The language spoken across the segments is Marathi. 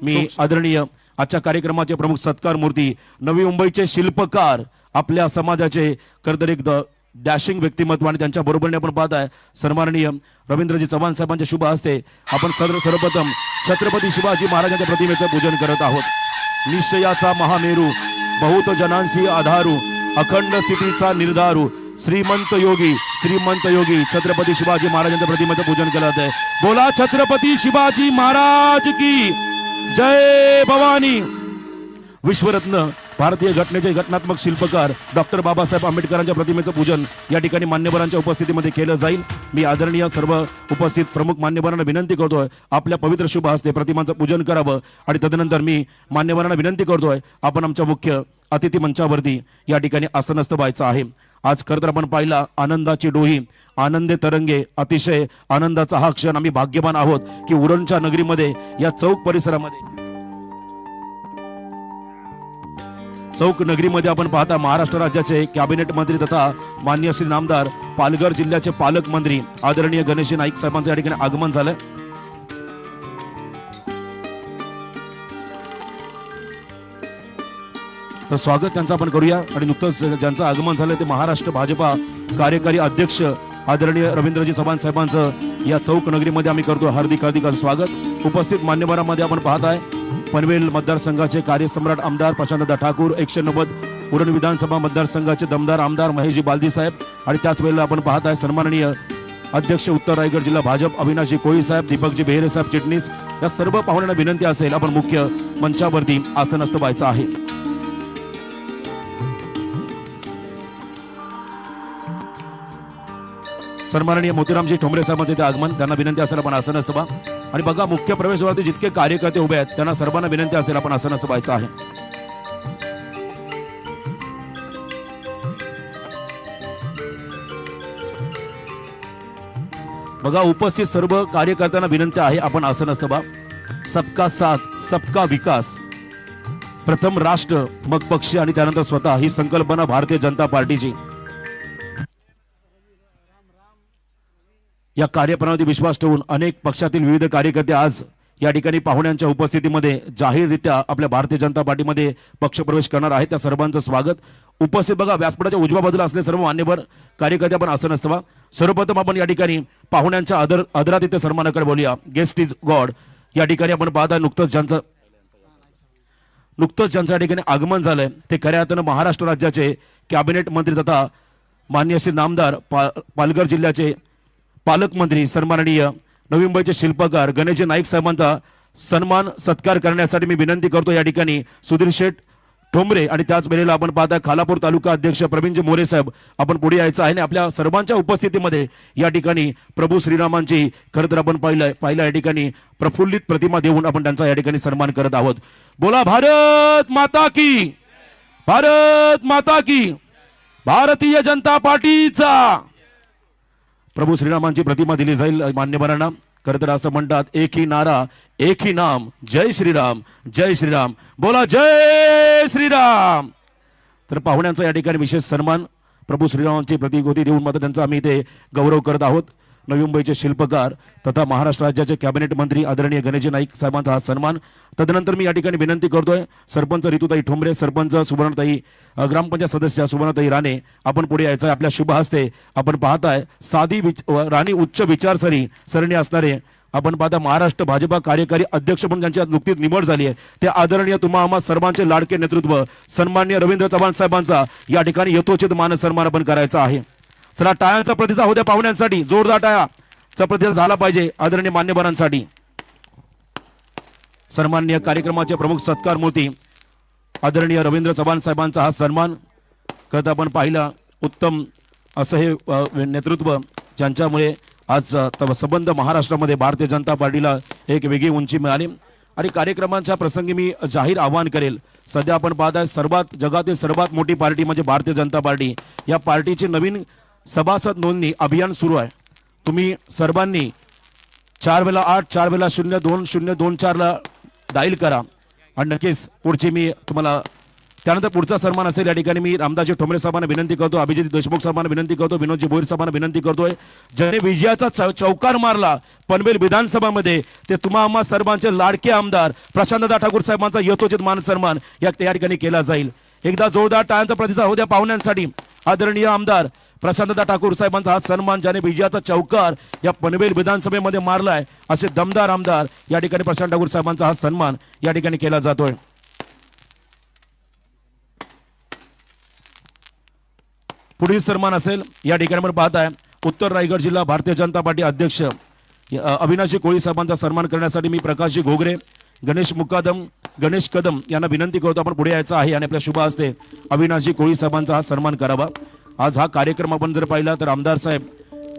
मी आदरणीय आजच्या कार्यक्रमाचे प्रमुख सत्कार मूर्ती नवी मुंबईचे शिल्पकार आपल्या समाजाचे खरतर एक डॅशिंग व्यक्तिमत्व आणि त्यांच्या बरोबरीने आपण पाहत आहे सन्माननीय रवींद्रजी चव्हाण साहेबांच्या शुभ हस्ते आपण सर्वप्रथम छत्रपती शिवाजी महाराजांच्या प्रतिमेचं पूजन करत आहोत। निश्चयाचा महामेरू बहुत जनांसी आधारू अखंड स्थितीचा निर्धारू श्रीमंत योगी छत्रपती शिवाजी महाराजांच्या प्रतिमेचं पूजन केलं जात आहे। बोला छत्रपती शिवाजी महाराज की जय भवानी। विश्वरत्न भारतीय घटनेचे घटनात्मक शिल्पकार डॉक्टर बाबासाहेब आंबेडकरांच्या प्रतिमेचं पूजन या ठिकाणी मान्यवरांच्या उपस्थितीमध्ये केलं जाईल। मी आदरणीय सर्व उपस्थित प्रमुख मान्यवरांना विनंती करतोय आपल्या पवित्र शुभ हस्ते प्रतिमांचं पूजन करावं आणि तदनंतर मी मान्यवरांना विनंती करतोय आपण आमच्या मुख्य अतिथी मंचावरती या ठिकाणी आसनस्थ व्हायचं आहे। आज खरं तर आपण पाहिला आनंदाची डोही आनंदे तरंगे अतिशय आनंदाचा हा क्षण आम्ही भाग्यवान आहोत की उरणच्या नगरीमध्ये या चौक परिसरामध्ये चौक नगरीमध्ये आपण पाहता महाराष्ट्र राज्याचे कॅबिनेट मंत्री तथा माननीय श्री नामदार पालघर जिल्ह्याचे पालकमंत्री आदरणीय गणेश नाईक साहेबांचं या ठिकाणी आगमन झालंय। तर स्वागत त्यांचं आपण करूया आणि नुकतंच ज्यांचं आगमन झालं ते महाराष्ट्र भाजपा कार्यकारी अध्यक्ष आदरणीय रवींद्रजी चव्हाण साहेबांचं या चौक नगरीमध्ये आम्ही करतो हार्दिक स्वागत। उपस्थित मान्यवरांमध्ये आपण पाहत आहे पनवेल मतदारसंघाचे कार्यसम्राट आमदार प्रशांतदा ठाकूर 190 उरण विधानसभा मतदारसंघाचे दमदार आमदार महेशजी बालदी साहेब आणि त्याच वेळेला आपण पाहत आहे सन्माननीय अध्यक्ष उत्तर रायगड जिल्हा भाजप अविनाशजी कोळी साहेब दीपकजी बेहरे साहेब चिटणीस या सर्व पाहुण्यांना विनंती असेल आपण मुख्य मंचावरती आसनस्थ व्हायचं आहे। सन्माननीय मोतीरामजी ठोंबरे साहेबांचे ते आगमन त्यांना विनंती असेल आपण आसनस्थ व्हा आणि बघा मुख्य प्रवेशद्वारावरती जितके कार्यकर्ते उभे आहेत त्यांना सर्वांना विनंती असेल आपण आसनस्थ व्हायचं आहे। बघा उपस्थित सर्व कार्यकर्त्यांना विनंती आहे आपण आसनस्थ व्हा। सबका साथ सबका विकास प्रथम राष्ट्र मग पक्ष आणि त्यानंतर स्वतः ही संकल्पना भारतीय जनता पार्टीची या कार्यप्रणालीवर विश्वास ठेवून अनेक पक्षातील विविध कार्यकर्ते आज या ठिकाणी पाहुण्यांच्या उपस्थितीमध्ये जाहीररित्या आपल्या भारतीय जनता पार्टीमध्ये पक्षप्रवेश करणार आहेत। त्या सर्वांचं स्वागत। उपस्थित बघा व्यासपीठाच्या उजव्या बाजूला असले सर्व मान्यवर कार्यकर्ते आपण आसनस्थ व्हा। सर्वप्रथम आपण या ठिकाणी पाहुण्यांच्या आदरातिथ्य सन्मानाकडे बोलूया। गेस्ट इज गॉड या ठिकाणी आपण पाहता नुकतंच ज्यांचं या ठिकाणी आगमन झालंय ते खऱ्या अर्थानं महाराष्ट्र राज्याचे कॅबिनेट मंत्री तथा माननीय श्री नामदार पालघर जिल्ह्याचे पालकमंत्री सन्माननीय नवी मुंबईचे शिल्पकार गणेश नाईक साहेबांचा सन्मान सत्कार करण्यासाठी मी विनंती करतो या ठिकाणी सुधीर शेठ ठोंबरे आणि त्याच वेळेला आपण पाहता खालापूर तालुका अध्यक्ष प्रवीणजी मोरे साहेब आपण पुढे यायचं आहे आणि आपल्या सर्वांच्या उपस्थितीमध्ये या ठिकाणी प्रभू श्रीरामांची खरं तर आपण पाहिलं या ठिकाणी प्रफुल्लित प्रतिमा देऊन आपण त्यांचा या ठिकाणी सन्मान करत आहोत। बोला भारत माता की भारतीय जनता पार्टीचा प्रभू श्रीरामांची प्रतिमा दिली जाईल मान्यवरांना। खरं तर असं म्हणतात एक ही नारा एक ही नाम जय श्रीराम बोला जय श्रीराम। तर पाहुण्यांचा या ठिकाणी विशेष सन्मान प्रभू श्रीरामांची प्रतिकृती देऊन मात्र त्यांचा आम्ही इथे गौरव करत आहोत। नवी मुंबईचे शिल्पकार तथा महाराष्ट्र राज्याचे कॅबिनेट मंत्री आदरणीय गणेश नाईक साहेबांचा हा सन्मान। तदनंतर मी या ठिकाणी विनंती करतोय सरपंच ऋतुताई ठोंबरे सरपंच सुवर्णताई ग्रामपंचायत सदस्य सुवर्णताई राणे आपण पुढे यायचं आहे। आपल्या शुभ हस्ते आपण पाहताय साधी राणी उच्च विचारसरणी असणारे आपण पाहता महाराष्ट्र भाजपा कार्यकारी अध्यक्ष म्हणून ज्यांची नुकतीच निवड झाली आहे ते आदरणीय तुम्हा आम्हा सर्वांचे लाडके नेतृत्व सन्माननीय रवींद्र चव्हाण साहेबांचा या ठिकाणी यथोचित मान सन्मान आपण करायचा आहे। चला टाळ्यांचा प्रतिसाद होत्या पाहुण्यांसाठी जोरदार टाळ्याचा प्रतिसाद झाला पाहिजे आदरणीय मान्यवरांसाठी। सन्माननीय कार्यक्रमाचे प्रमुख सत्कार मूर्ती आदरणीय रवींद्र चव्हाण साहेबांचा हा सन्मान करत आपण पाहिला उत्तम असं हे नेतृत्व ज्यांच्यामुळे आज संबंध महाराष्ट्रामध्ये भारतीय जनता पार्टीला एक वेगळी उंची मिळाली। आणि कार्यक्रमाच्या प्रसंगी मी जाहीर आवाहन करेल सध्या आपण पाहताय जगातील सर्वात मोठी पार्टी म्हणजे भारतीय जनता पार्टी या पार्टीची नवीन सभासद नोंदणी अभियान सुरू आहे। तुम्ही सर्वांनी 4वेळा 8 4वेळा 0 2 0 2 4 ला डायल करा आणि नक्कीच पुढची मी तुम्हाला त्यानंतर पुढचा सन्मान असेल या ठिकाणी मी रामदासजी ठोंबरे साहेबांना विनंती करतो, अभिजित देशमुख साहेबांना विनंती करतो, विनोदजी भोईर साहेबांना विनंती करतोय, ज्याने विजयाचा चौकार मारला पनवेल विधानसभामध्ये ते तुम्हा आम्हा सर्वांचे लाडके आमदार प्रशांतदा ठाकूर साहेबांचा यथोचित मान सन्मान या ठिकाणी केला जाईल। एकदा जोरदार टाळ्यांचा प्रतिसाद होऊ द्या पाहुण्यांसाठी। आदरणीय आमदार प्रशांतदा ठाकूर साहेबांचा हा सन्मान ज्याने विजयाचा चौकार या पनवेल विधानसभेमध्ये मारलाय असे दमदार आमदार या ठिकाणी प्रशांत ठाकूर साहेबांचा हा सन्मान या ठिकाणी केला जातोय। पुढील सन्मान असेल या ठिकाणी आपण पाहताय उत्तर रायगड जिल्हा भारतीय जनता पार्टी अध्यक्ष अविनाशजी कोळी साहेबांचा सन्मान करण्यासाठी मी प्रकाशजी घोगरे, गणेश कदम यांना विनंती करतो आपण पुढे यायचं आहे आणि आपल्या शुभ हस्ते अविनाशजी कोळी साहेबांचा हा सन्मान करावा। आज हा कार्यक्रम आपण जर पाहिला तर आमदार साहेब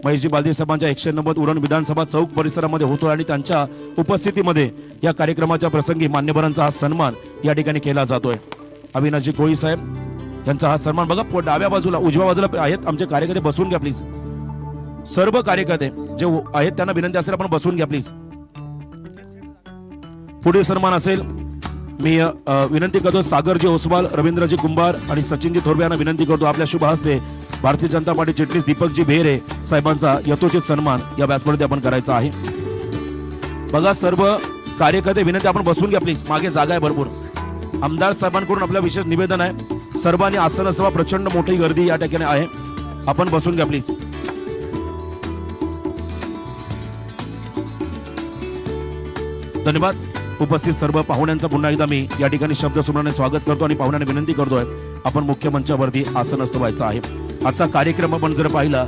महेशजी बालदी साहेबांच्या 190 उरण विधानसभा चौक परिसरामध्ये होतो आणि त्यांच्या उपस्थितीमध्ये या कार्यक्रमाच्या प्रसंगी मान्यवरांचा हा सन्मान या ठिकाणी केला जातोय। अविनाशजी कोळी साहेब यांचा हा सन्मान बघा डाव्या बाजूला उजव्या बाजूला आहेत आमचे कार्यकर्ते, बसून घ्या प्लीज। सर्व कार्यकर्ते जे आहेत त्यांना विनंती असेल आपण बसून घ्या प्लीज। पुढील सन्मान असेल मी विनंती करतो सागरजी ओसवाल, रवींद्रजी कुंभार आणि सचिनजी थोरवे यांना विनंती करतो आपल्या शुभ हस्ते भारतीय जनता पार्टी चिटणीस दीपकजी बेहरे साहेबांचा यथोचित सन्मान या व्यासपीठावरती आपण करायचा आहे। बघा सर्व कार्यकर्ते विनंती आपण बसून घ्या प्लीज, मागे जागा आहे भरपूर। आमदार साहेबांकडून आपल्या विशेष निवेदन आहे, सर्वांनी आसन असावा, प्रचंड मोठी गर्दी या ठिकाणी आहे, आपण बसून घ्या प्लीज। धन्यवाद। उपस्थित सर्व पाहुण्यांचा पुन्हा एकदा मी या ठिकाणी शब्दसुमनाने स्वागत करतो आणि पाहुण्यांना विनंती करतोय आपण मुख्य मंचावरती आसनस्थ व्हायचं आहे। आजचा कार्यक्रम आपण जर पाहिला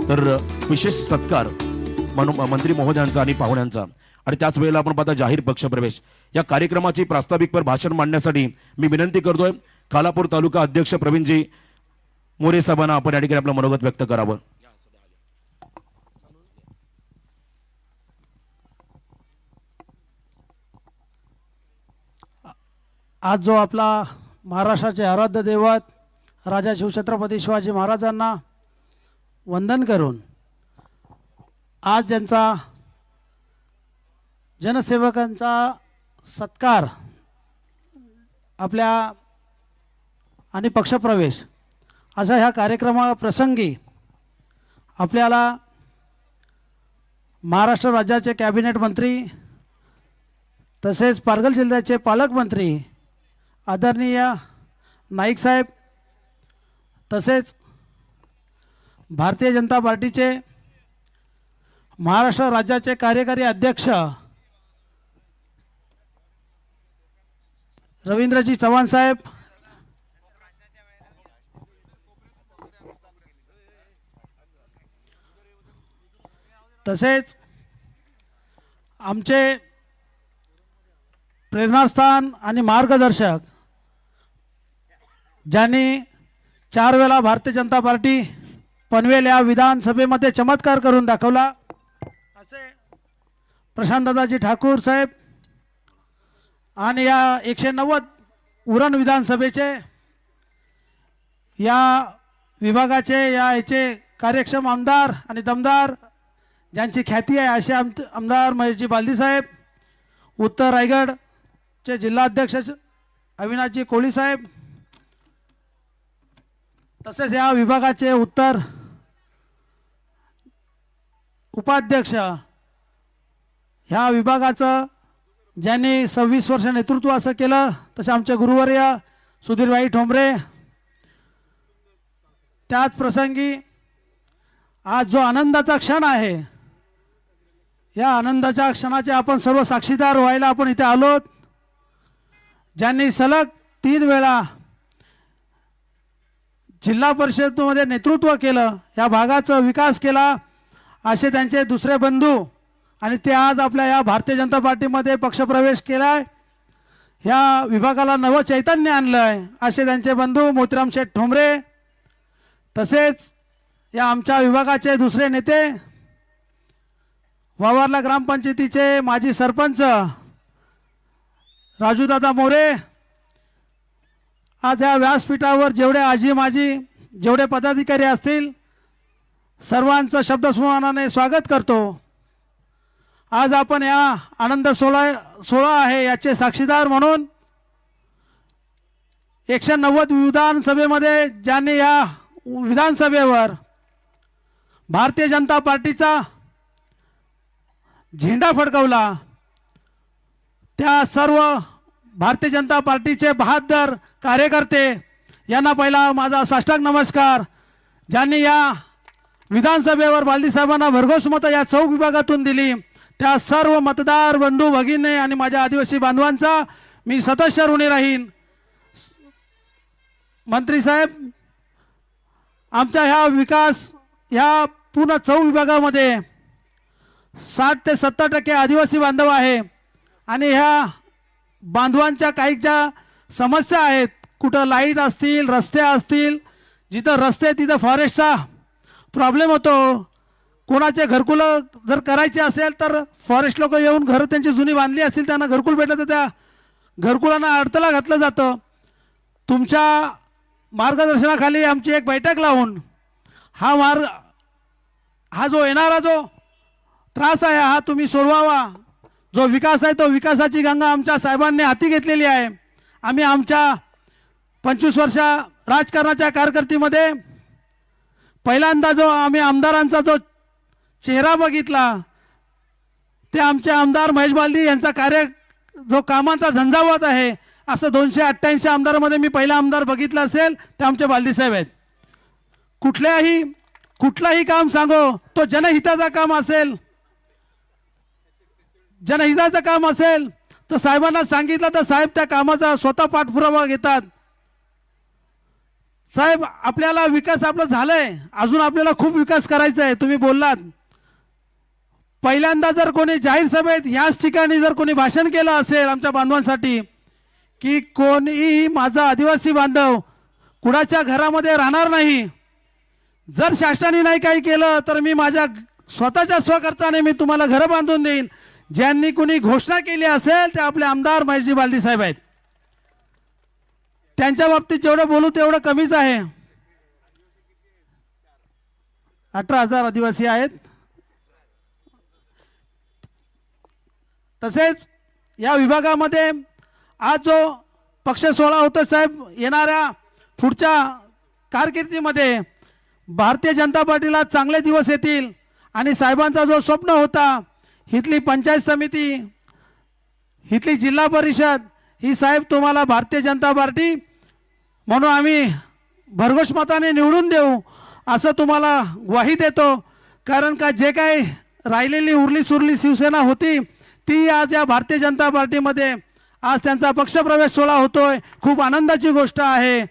तर विशेष सत्कार मंत्री महोदयांचा आणि पाहुण्यांचा आणि त्याच वेळेला आपण पाहता जाहीर पक्षप्रवेश। या कार्यक्रमाची प्रास्ताविकपर भाषण मांडण्यासाठी मी विनंती करतोय खालापूर तालुका अध्यक्ष प्रवीणजी मोरे साहेबांना आपण या ठिकाणी आपलं मनोगत व्यक्त करावं। आज जो आपला महाराष्ट्राचे आराध्य दैवत राजा शिवछत्रपती शिवाजी महाराजांना वंदन करून आज ज्यांचा जनसेवकांचा सत्कार आपल्या आणि पक्षप्रवेश अशा ह्या कार्यक्रमाप्रसंगी आपल्याला महाराष्ट्र राज्याचे कॅबिनेट मंत्री तसेच पालघर जिल्ह्याचे पालकमंत्री आदरणीय नाईक साहेब तसेच भारतीय जनता पार्टीचे महाराष्ट्र राज्याचे कार्यकारी अध्यक्ष रवींद्रजी चव्हाण साहेब, तसेच आमचे प्रेरणास्थान आणि मार्गदर्शक ज्यांनी 4 वेळा भारतीय जनता पार्टी पनवेल या विधानसभेमध्ये चमत्कार करून दाखवला असे प्रशांतदाजी ठाकूर साहेब आणि या 190 उरण विधानसभेचे या विभागाचे याचे कार्यक्षम आमदार आणि दमदार ज्यांची ख्याती आहे असे आमदार महेशजी बालदी साहेब, उत्तर रायगडचे जिल्हाध्यक्ष अविनाशजी कोळी साहेब, तसेच या विभागाचे उत्तर उपाध्यक्ष ह्या विभागाचं ज्यांनी 26 वर्ष नेतृत्व असं केलं तसे आमचे गुरुवर्य सुधीरभाई ठोंबरे। त्याच प्रसंगी आज जो आनंदाचा क्षण आहे या आनंदाच्या क्षणाचे आपण सर्व साक्षीदार व्हायला आपण इथे आलोत। ज्यांनी सलग 3 वेळा जिल्हा परिषदेमध्ये नेतृत्व केलं, या भागाचा विकास केला असे त्यांचे दुसरे बंधू आणि ते आज आपल्या या भारतीय जनता पार्टीमध्ये पक्षप्रवेश केलाय, या विभागाला नवं चैतन्य आणलंय असे त्यांचे बंधू मोतीराम शेठ ठोंबरे। तसेच या आमच्या विभागाचे दुसरे नेते वावरला ग्रामपंचायतीचे माजी सरपंच राजूदादा मोरे। आज या व्यासपीठावर जेवढे आजी माजी जेवढे पदाधिकारी असतील सर्वांचं शब्दसुमनाने स्वागत करतो। आज आपण या आनंद सोहळा आहे याचे साक्षीदार म्हणून 190 विधानसभेमध्ये ज्यांनी या विधानसभेवर भारतीय जनता पार्टीचा झेंडा फडकवला त्या सर्व भारतीय जनता पार्टीचे बहादर कार्यकर्ते यांना पहिला माझा साष्टांग नमस्कार. ज्यांनी या विधानसभेवर बालदीसाहेबांना भरघोस मतं या चौक विभागातून दिली त्या सर्व मतदार बंधू भगिनी आणि माझ्या आदिवासी बांधवांचा मी सतत ऋणी राहीन. मंत्री साहेब, आमच्या ह्या पूर्ण चौक विभागामध्ये 60 ते 70% आदिवासी बांधव आहे आणि ह्या बांधवांच्या काही ज्या समस्या आहेत, कुठं लाईट असतील, रस्ते असतील, जिथं रस्ते तिथं फॉरेस्टचा प्रॉब्लेम होतो. कोणाचे घरकुलं जर करायचे असेल तर फॉरेस्ट लोक येऊन घरं त्यांची जुनी बांधली असतील त्यांना घरकुल भेटलं तर त्या घरकुलांना अडथळा घातलं जातं. तुमच्या मार्गदर्शनाखाली आमची एक बैठक लावून हा जो येणारा जो त्रास आहे हा तुम्ही सोडवावा. जो विकास आहे तो विकासाची गंगा आमच्या साहेबांनी हाती घेतलेली आहे. आम्ही आमच्या 25 वर्षा राजकारणाच्या कारकिर्दीमध्ये पहिल्यांदा जो आम्ही आमदारांचा जो चेहरा बघितला ते आमचे आमदार महेश बालदी यांचा कार्य जो कामांचा झंझावात आहे. असं 288 आमदारामध्ये मी पहिला आमदार बघितला असेल ते आमचे बालदी साहेब आहेत. कुठलाही काम सांगो तो जनहिताचा काम असेल तर साहेबांना सांगितलं तर साहेब त्या कामाचा स्वतः पाठपुरावा घेतात. साहेब, आपल्याला विकास आपला झालाय, अजून आपल्याला खूप विकास करायचा आहे. तुम्ही बोललात पहिल्यांदा जर कोणी जाहीर सभेत ह्याच ठिकाणी जर कोणी भाषण केलं असेल आमच्या बांधवांसाठी की कोणीही माझा आदिवासी बांधव कुणाच्या घरामध्ये राहणार नाही, जर शासनाने नाही काही केलं तर मी माझ्या स्वतःच्या स्वखर्चाने मी तुम्हाला घरं बांधून देईन, ज्यांनी कोणी घोषणा केली असेल ते आपले आमदार महेशजी बालदी साहेब आहेत. त्यांच्या बाबतीत जेवढं बोलू तेवढं कमीच आहे. 18,000 आदिवासी आहेत. तसेच या विभागामध्ये आज जो पक्ष सोहळा होतो साहेब, येणाऱ्या पुढच्या कारकिर्दीमध्ये भारतीय जनता पार्टीला चांगले दिवस येतील आणि साहेबांचा जो स्वप्न होता इथली पंचायत समिती, इथली जिल्हा परिषद ही साहेब तुम्हाला भारतीय जनता पार्टी म्हणून आम्ही भरघोस मताने निवडून देऊ असं तुम्हाला ग्वाही देतो. कारण का जे काही राहिलेली उरली सुरली शिवसेना होती ती आज या भारतीय जनता पार्टीमध्ये आज त्यांचा पक्षप्रवेश सोहळा होतोय. खूप आनंदाची गोष्ट आहे.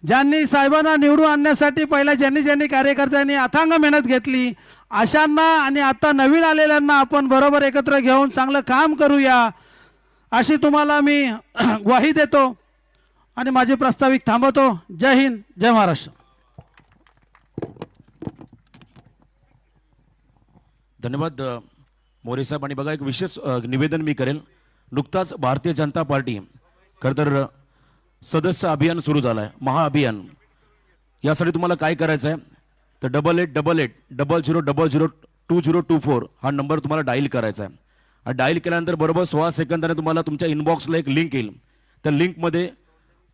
ज्यांनी साहेबांना निवडून आणण्यासाठी पहिला ज्यांनी कार्यकर्त्यांनी अथांग मेहनत घेतली अशांना आणि आता नवीन आलेल्यांना आपण बरोबर एकत्र घेऊन चांगलं काम करूया अशी तुम्हाला मी ग्वाही देतो आणि माझे प्रास्ताविक थांबवतो. जय हिंद, जय महाराष्ट्र. धन्यवाद मोरे साहेब. आणि बघा, एक विशेष निवेदन मी करेल. नुकताच भारतीय जनता पार्टी खरं तर सदस्य अभियान सुरू झालं आहे, महाअभियान. यासाठी तुम्हाला काय करायचं आहे तर 888800002024 हा नंबर तुम्हाला डायल करायचा आहे. डायल केल्यानंतर बरोबर 16 सेकंदाने तुम्हाला तुमच्या इनबॉक्सला एक लिंक येईल. त्या लिंकमध्ये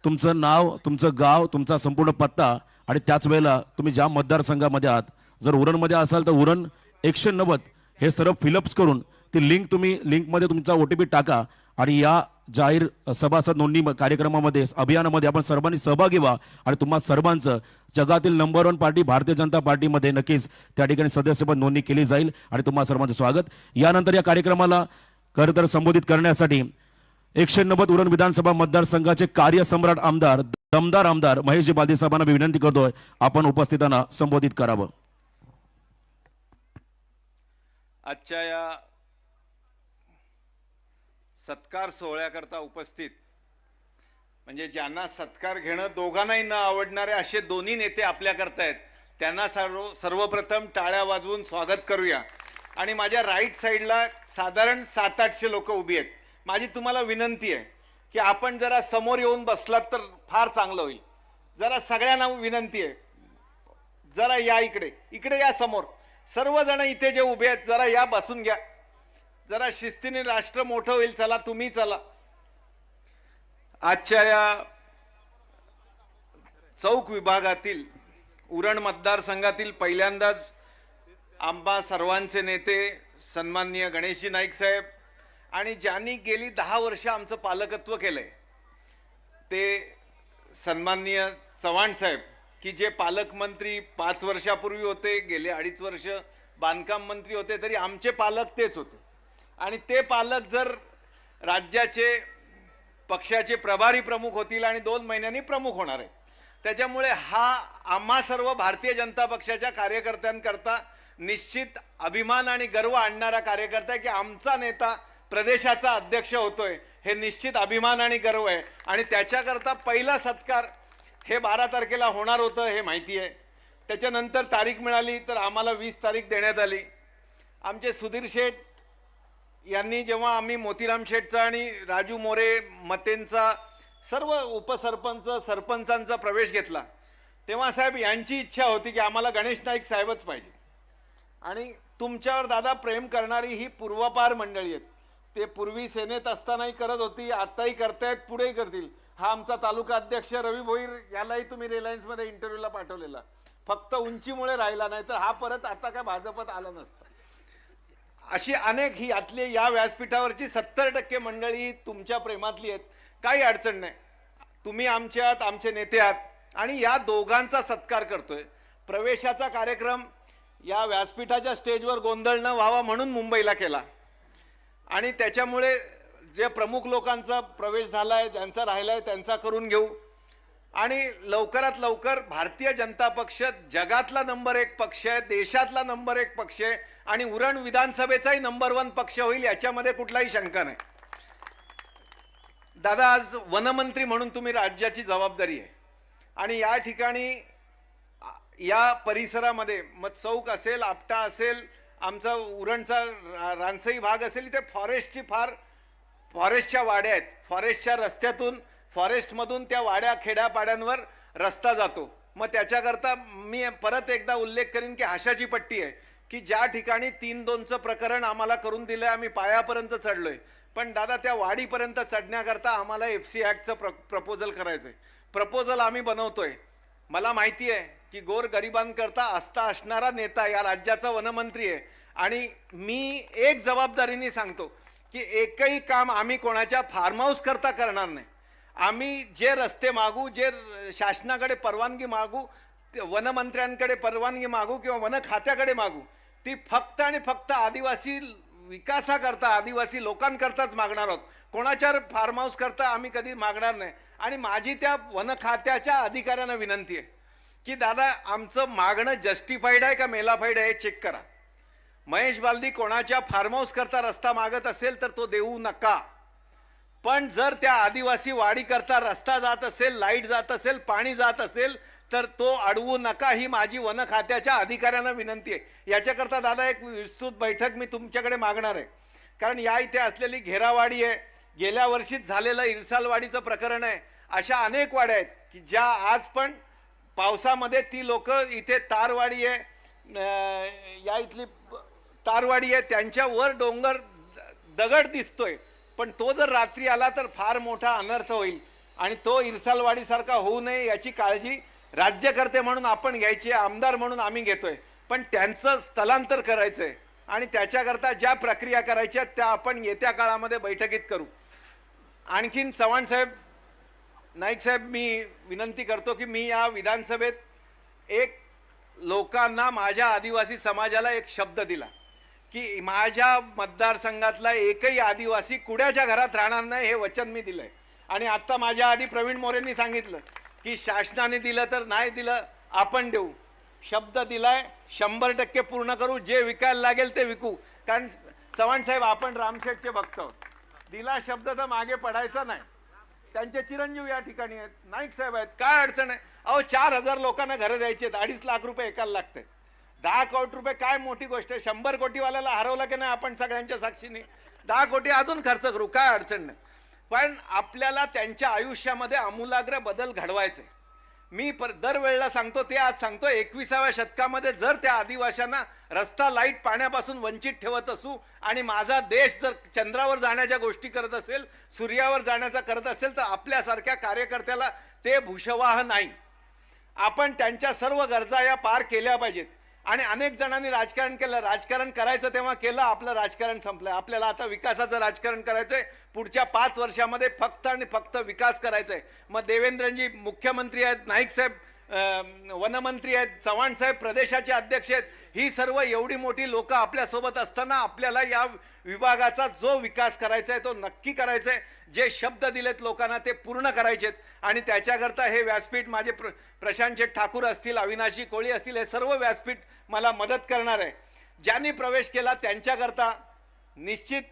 तुमचं नाव, तुमचं गाव, तुमचा संपूर्ण पत्ता आणि त्याच वेळेला तुम्ही ज्या मतदारसंघामध्ये आहात, जर उरणमध्ये असाल तर उरण 190 हे सर्व फिलअप्स करून ती लिंक तुम्ही लिंकमध्ये तुमचा OTP टाका आणि या जाहीर सभासद नोंदणी कार्यक्रमामध्ये अभियानामध्ये आपण सर्वांनी सहभागी व्हा आणि तुम्हा सर्वांचं जगातील नंबर 1 पार्टी भारतीय जनता पार्टीमध्ये नक्कीच त्या ठिकाणी सदस्यपद नोंदणी केली जाईल आणि तुम्हा सर्वांचं स्वागत. यानंतर या कार्यक्रमाला खरं तर संबोधित करण्यासाठी 190 उरण विधानसभा मतदारसंघाचे कार्यसम्राट आमदार, दमदार आमदार महेशजी बालदी साहेबांना विनंती करतोय आपण उपस्थितांना संबोधित करावं. आजच्या या सत्कार सोहळ्याकरता उपस्थित म्हणजे ज्यांना सत्कार घेणं दोघांनाही न आवडणारे असे दोन्ही नेते आपल्याकरता आहेत, त्यांना सर्वप्रथम टाळ्या वाजवून स्वागत करूया. आणि माझ्या राईट साईडला साधारण 700-800 लोक उभी आहेत. माझी तुम्हाला विनंती आहे की आपण जरा समोर येऊन बसलात तर फार चांगलं होईल. जरा सगळ्यांना विनंती आहे, जरा या इकडे या समोर. सर्वजण इथे जे उभे आहेत जरा या, बसून घ्या. जरा शिस्तीने राष्ट्र मोठं होईल. चला तुम्ही चला. आजच्या या चौक विभागातील उरण मतदारसंघातील पहिल्यांदाच आम्हा सर्वांचे नेते सन्माननीय गणेशजी नाईक साहेब आणि ज्यांनी गेली 10 वर्ष आमचं पालकत्व केलंय ते सन्माननीय चव्हाण साहेब, की जे पालकमंत्री 5 वर्षापूर्वी होते, गेले 2.5 वर्ष बांधकाम मंत्री होते, तरी आमचे पालक तेच होते. आणि ते पालक जर राज्याचे पक्षाचे प्रभारी प्रमुख होतील आणि 2 महिन्यांनी प्रमुख होणार आहेत, त्याच्यामुळे हा आम्हा सर्व भारतीय जनता पक्षाच्या कार्यकर्त्यांकरता निश्चित अभिमान आणि गर्व आणणारा कार्यकर्ता आहे की आमचा नेता प्रदेशाचा अध्यक्ष होतोय. हे निश्चित अभिमान आणि गर्व आहे. आणि त्याच्याकरता पहिला सत्कार हे 12 तारखेला होणार होतं हे माहिती आहे. त्याच्यानंतर तारीख मिळाली तर आम्हाला 20 तारीख देण्यात आली. आमचे सुधीर शेठ यांनी जेव्हा आम्ही मोतीराम शेठचा आणि राजू मोरे मतेंचा सर्व उपसरपंच सरपंचांचा प्रवेश घेतला, तेव्हा साहेब यांची इच्छा होती की आम्हाला गणेश नाईक साहेबच पाहिजे. आणि तुमच्यावर दादा प्रेम करणारी ही पूर्वापार मंडळी आहेत. ते पूर्वी सेनेत असतानाही करत होती, आत्ताही करतायत, पुढेही करतील. हा आमचा तालुका अध्यक्ष रवी भोईर, यालाही तुम्ही रिलायन्समध्ये इंटरव्ह्यूला पाठवलेला, फक्त उंचीमुळे राहिला, नाही तर हा परत आता काय भाजपत आला नसता. अशी अनेक ही यातली या व्यासपीठावरची 70% मंडळी तुमच्या प्रेमातली आहेत. काही अडचण नाही, तुम्ही आमच्यात, आमचे नेते आहात आणि या दोघांचा सत्कार करतोय. प्रवेशाचा कार्यक्रम या व्यासपीठाच्या स्टेजवर गोंधळ न व्हावा म्हणून मुंबईला केला आणि त्याच्यामुळे जे प्रमुख लोकांचा प्रवेश झालाय, ज्यांचा राहिलाय त्यांचा करून घेऊ. आणि लवकरात लवकर भारतीय जनता पक्ष जगातला नंबर 1 पक्ष आहे, देशातला नंबर 1 पक्ष आहे आणि उरण विधानसभेचाही नंबर 1 पक्ष होईल, याच्यामध्ये कुठलाही शंका नाही. दादा, आज वनमंत्री म्हणून तुम्ही राज्याची जबाबदारी आहे आणि या ठिकाणी या परिसरामध्ये मग चौक असेल, आपटा असेल, आमचा उरणचा रानसई भाग असेल, इथे फॉरेस्टच्या वाड्या आहेत. फॉरेस्टच्या रस्त्यातून, फॉरेस्टमधून त्या वाड्या खेड्यापाड्यांवर रस्ता जातो. मग त्याच्याकरता मी परत एकदा उल्लेख करीन की हाशाची पट्टी आहे, की ज्या ठिकाणी 3-2चं प्रकरण आम्हाला करून दिलंय, आम्ही पायापर्यंत चढलोय. पण दादा, त्या वाडीपर्यंत चढण्याकरता आम्हाला FC ॲक्टचं प्रपोजल करायचंय. प्रपोजल आम्ही बनवतोय. मला माहिती आहे की गोर गरिबांकरता आस्था असणारा नेता या राज्याचा वनमंत्री आहे आणि मी एक जबाबदारीने सांगतो की एकही काम आम्ही कोणाच्या फार्म हाऊस करता करणार नाही. आम्ही जे रस्ते मागू, जे शासनाकडे परवानगी मागू, वनमंत्र्यांकडे परवानगी मागू किंवा वन खात्याकडे मागू, ती फक्त आणि फक्त आदिवासी विकासाकरता, आदिवासी लोकांकरताच मागणार आहोत. कोणाच्या फार्म हाऊस करता आम्ही कधी मागणार नाही. आणि माझी त्या वन खात्याच्या अधिकाऱ्यांना विनंती आहे की दादा, आमचं मागणं जस्टिफाईड आहे का मेलाफाईड आहे हे चेक करा. महेश बालदी कोणाच्या फार्म हाऊस करता रस्ता मागत असेल तर तो देऊ नका. पण जर त्या आदिवासी वाडी करता रस्ता जात असेल, लाईट जात असेल, पाणी जात असेल तर तो अडवू नका, ही माझी वन खात्याच्या अधिकाऱ्यांना विनंती आहे. याच्याकरता दादा एक विस्तृत बैठक मी तुमच्याकडे मागणार आहे. कारण या इथे असलेली घेरावाडी आहे, गेल्या वर्षीच झालेलं इरसालवाडीचं प्रकरण आहे, अशा अनेक वाड्या आहेत की ज्या आज पण पावसामध्ये ती लोक, इथे तारवाडी आहे, या इथली तारवाडी आहे, त्यांच्यावर डोंगर दगड दिसतोय, पण तो जर रात्री आला तर फार मोठा अनर्थ होईल आणि तो इरसालवाडीसारखा होऊ नये याची काळजी राज्यकर्ते म्हणून आपण घ्यायची, आमदार म्हणून आम्ही घेतोय. पण त्यांचं स्थलांतर करायचंय आणि त्याच्याकरता ज्या प्रक्रिया करायच्या त्या आपण येत्या काळामध्ये बैठकीत करू. आणखीन चव्हाण साहेब, नाईक साहेब, मी विनंती करतो की मी या विधानसभेत एक लोकांना, माझ्या आदिवासी समाजाला एक शब्द दिला की माझ्या मतदारसंघातला एकही आदिवासी कुड्याच्या घरात राहणार नाही, हे वचन मी दिलंय. आणि आत्ता माझ्या आधी प्रवीण मोरेंनी सांगितलं की शासनाने दिलं तर नाही दिलं आपण देऊ. शब्द दिलाय, 100% पूर्ण करू. जे विकायला लागेल ते विकू. कारण चव्हाण साहेब, आपण रामशेठचे भक्त आहोत. दिला शब्द तर मागे पडायचा नाही. त्यांचे चिरंजीव या ठिकाणी आहेत, नाईक साहेब आहेत, काय अडचण आहे? अहो, 4,000 लोकांना घरं द्यायची आहेत, 2.5 लाख रुपये एकाला लागतात. 10 कोटी रुपये काय मोठी गोष्ट आहे? 100 कोटीवाल्याला हरवलं की नाही आपण सगळ्यांच्या साक्षीने? 10 कोटी अजून खर्च करू, काय अडचण नाही. पण आपल्याला त्यांच्या आयुष्यामध्ये आमूलाग्र बदल घडवायचे. मी दरवेळेला सांगतो, ते आज सांगतो, 21व्या शतकामध्ये जर त्या आदिवाशांना रस्ता, लाईट, पाण्यापासून वंचित ठेवत असू आणि माझा देश जर चंद्रावर जाण्याच्या गोष्टी करत असेल, सूर्यावर जाण्याचा करत असेल, तर आपल्यासारख्या कार्यकर्त्याला ते भूषवाह नाही. आपण त्यांच्या सर्व गरजा या पार केल्या पाहिजेत. आणि अनेक जणांनी राजकारण केलं, राजकारण करायचं तेव्हा केलं, आपलं राजकारण संपलं. आपल्याला आता विकासाचं राजकारण करायचंय. पुढच्या 5 वर्षामध्ये फक्त आणि फक्त विकास करायचा आहे. मग देवेंद्रजी मुख्यमंत्री आहेत, नाईक साहेब वनमंत्री आहेत, चव्हाण साहेब प्रदेशाचे अध्यक्ष आहेत. ही सर्व एवढी मोठी लोक आपल्यासोबत असताना आपल्याला या विभागाचा जो विकास करायचा आहे तो नक्की करायचा आहे. जे शब्द दिलेत लोकांना ते पूर्ण करायचेत. आणि त्याच्याकरता हे व्यासपीठ माझे प्रशांत शेठ ठाकूर असतील, अविनाशी कोळी असतील, हे सर्व व्यासपीठ मला मदत करणार आहे. ज्यांनी प्रवेश केला त्यांच्याकरता निश्चित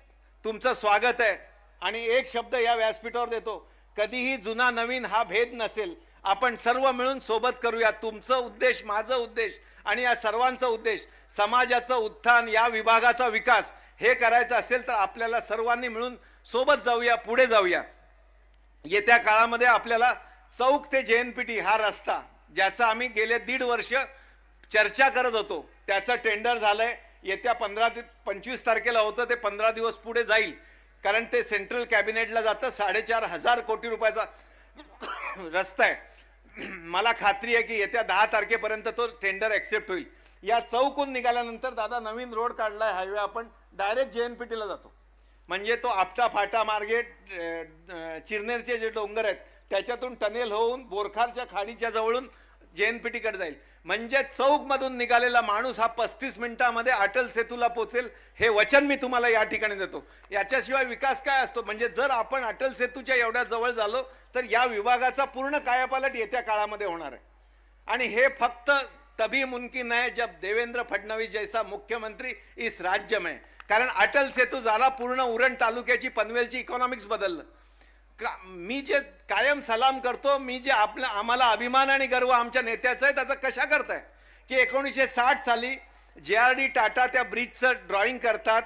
तुमचं स्वागत आहे. आणि एक शब्द या व्यासपीठावर देतो, कधीही जुना नवीन हा भेद नसेल. आपण सर्व मिळून सोबत करूया. तुमचं उद्देश, माझं उद्देश आणि या सर्वांचा उद्देश समाजाचं उत्थान, या विभागाचा विकास हे करायचं असेल तर आपल्याला सर्वांनी मिळून सोबत जाऊया, पुढे जाऊया. येत्या काळामध्ये आपल्याला चौक ते JNPT हा रस्ता, ज्याचा आम्ही गेले 1.5 वर्ष चर्चा करत होतो, त्याचं टेंडर झालंय. येत्या 15 ते 25 तारखेला होतं ते 15 दिवस पुढे जाईल, कारण ते सेंट्रल कॅबिनेटला जातं. 4,500 कोटी रुपयाचा रस्ता आहे. मला खात्री आहे की येत्या 10 तारखेपर्यंत तो टेंडर ॲक्सेप्ट होईल. या चौकून निघाल्यानंतर दादा नवीन रोड काढलाय, हायवे, आपण डायरेक्ट JNPTला जातो. म्हणजे तो आपटा फाटा मार्गे चिरनेरचे जे डोंगर आहेत त्याच्यातून टनेल होऊन बोरखारच्या खाडीच्या जवळून JNPTकडे जाईल. म्हणजे चौकमधून निघालेला माणूस हा 35 मिनिटांमध्ये अटल सेतूला पोहोचेल, हे वचन मी तुम्हाला या ठिकाणी देतो. याच्याशिवाय विकास काय असतो? म्हणजे जर आपण अटल सेतूच्या एवढ्या जवळ झालो तर या विभागाचा पूर्ण कायापालट येत्या काळामध्ये होणार आहे. आणि हे फक्त तभी मुमकिन है जब देवेंद्र फडणवीस जैसा मुख्यमंत्री इस राज्य में. कारण अटल सेतू झाला, पूर्ण उरण तालुक्याची, पनवेलची इकॉनॉमिक्स बदललं. मी जे कायम सलाम करतो, मी जे आम्हाला अभिमान आणि गर्व आमच्या नेत्याचा आहे, त्याचा कशा करताय की 1960 साली JRD टाटा त्या ब्रिजचं ड्रॉइंग करतात,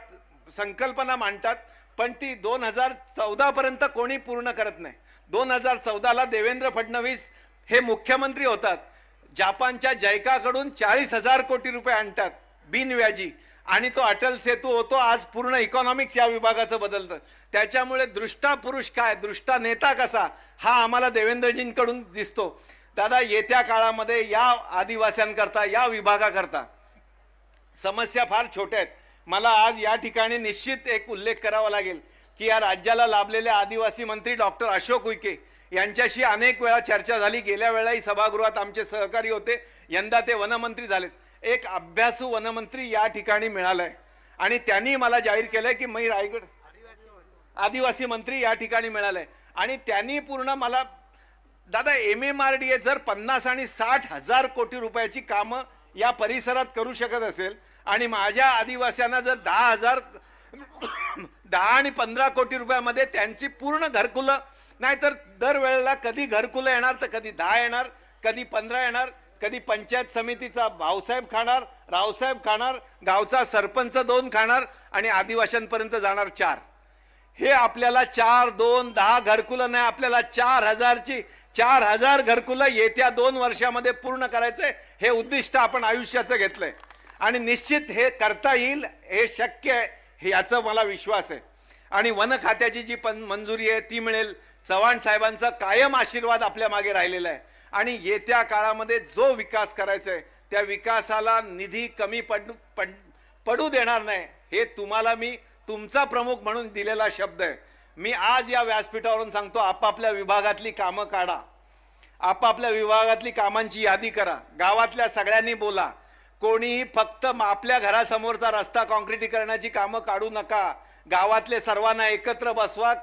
संकल्पना मांडतात, पण ती 2014 पर्यंत कोणी पूर्ण करत नाही. 2014ला देवेंद्र फडणवीस हे मुख्यमंत्री होतात. जापानच्या जैकाकडून 40,000 कोटी रुपये आणतात बिनव्याजी, आणि तो अटल सेतू होतो. आज पूर्ण इकॉनॉमिक्स या विभागाचं बदलतं. त्याच्यामुळे दृष्टा पुरुष काय, दृष्टा नेता कसा, हा आम्हाला देवेंद्रजींकडून दिसतो. दादा, येत्या काळामध्ये या आदिवासींकरता, या विभागाकरता समस्या फार छोट्या आहेत. मला आज या ठिकाणी निश्चित एक उल्लेख करावा लागेल की या राज्याला लाभलेले आदिवासी मंत्री डॉक्टर अशोक उईके यांच्याशी अनेक वेळा चर्चा झाली. गेल्या वेळाही सभागृहात आमचे सहकारी होते, यंदा ते वनमंत्री झालेत. एक अभ्यासू वनमंत्री या ठिकाणी मिळालाय आणि त्यांनी मला जाहीर केलंय की मी रायगड आदिवासी मंत्री या ठिकाणी मिळालाय. आणि त्यांनी पूर्ण मला, दादा, MMRDA जर 50 आणि 60,000 कोटी रुपयाची कामं या परिसरात करू शकत असेल आणि माझ्या आदिवासींना जर 10 आणि 15 कोटी रुपयामध्ये त्यांची पूर्ण घरकुलं, नाहीतर दरवेळेला कधी घरकुलं येणार तर कधी 10 येणार, कधी 15 येणार, कधी पंचायत समितीचा भाऊसाहेब खाणार, रावसाहेब खाणार, गावचा सरपंच 2 खाणार आणि आदिवासींपर्यंत जाणार 4. हे आपल्याला 4, 2, 10 घरकुलं नाही, आपल्याला 4,000 घरकुलं येत्या 2 वर्षामध्ये पूर्ण करायचंय. हे उद्दिष्ट आपण आयुष्याचं घेतलंय आणि निश्चित हे करता येईल, हे शक्य आहे, हे याचा मला विश्वास आहे. आणि वन खात्याची जी मंजुरी आहे ती मिळेल. चव्हाण साहेबांचा कायम आशीर्वाद आपल्या मागे राहिलेला आहे. आणि येत्या काळामध्ये जो विकास करायचा आहे त्या विकासाला निधी कमी पडू देणार नाही, हे तुम्हाला मी तुमचा प्रमुख म्हणून दिलेला शब्द आहे. मी आज या व्यासपीठावरून सांगतो, आपापल्या विभागातली कामं काढा, आपापल्या विभागातली कामांची यादी करा, गावातल्या सगळ्यांनी बोला. कोणीही फक्त आपल्या घरासमोरचा रस्ता काँक्रिटीकरणाची कामं काढू नका. गावातले सर्वांना एकत्र बसवा,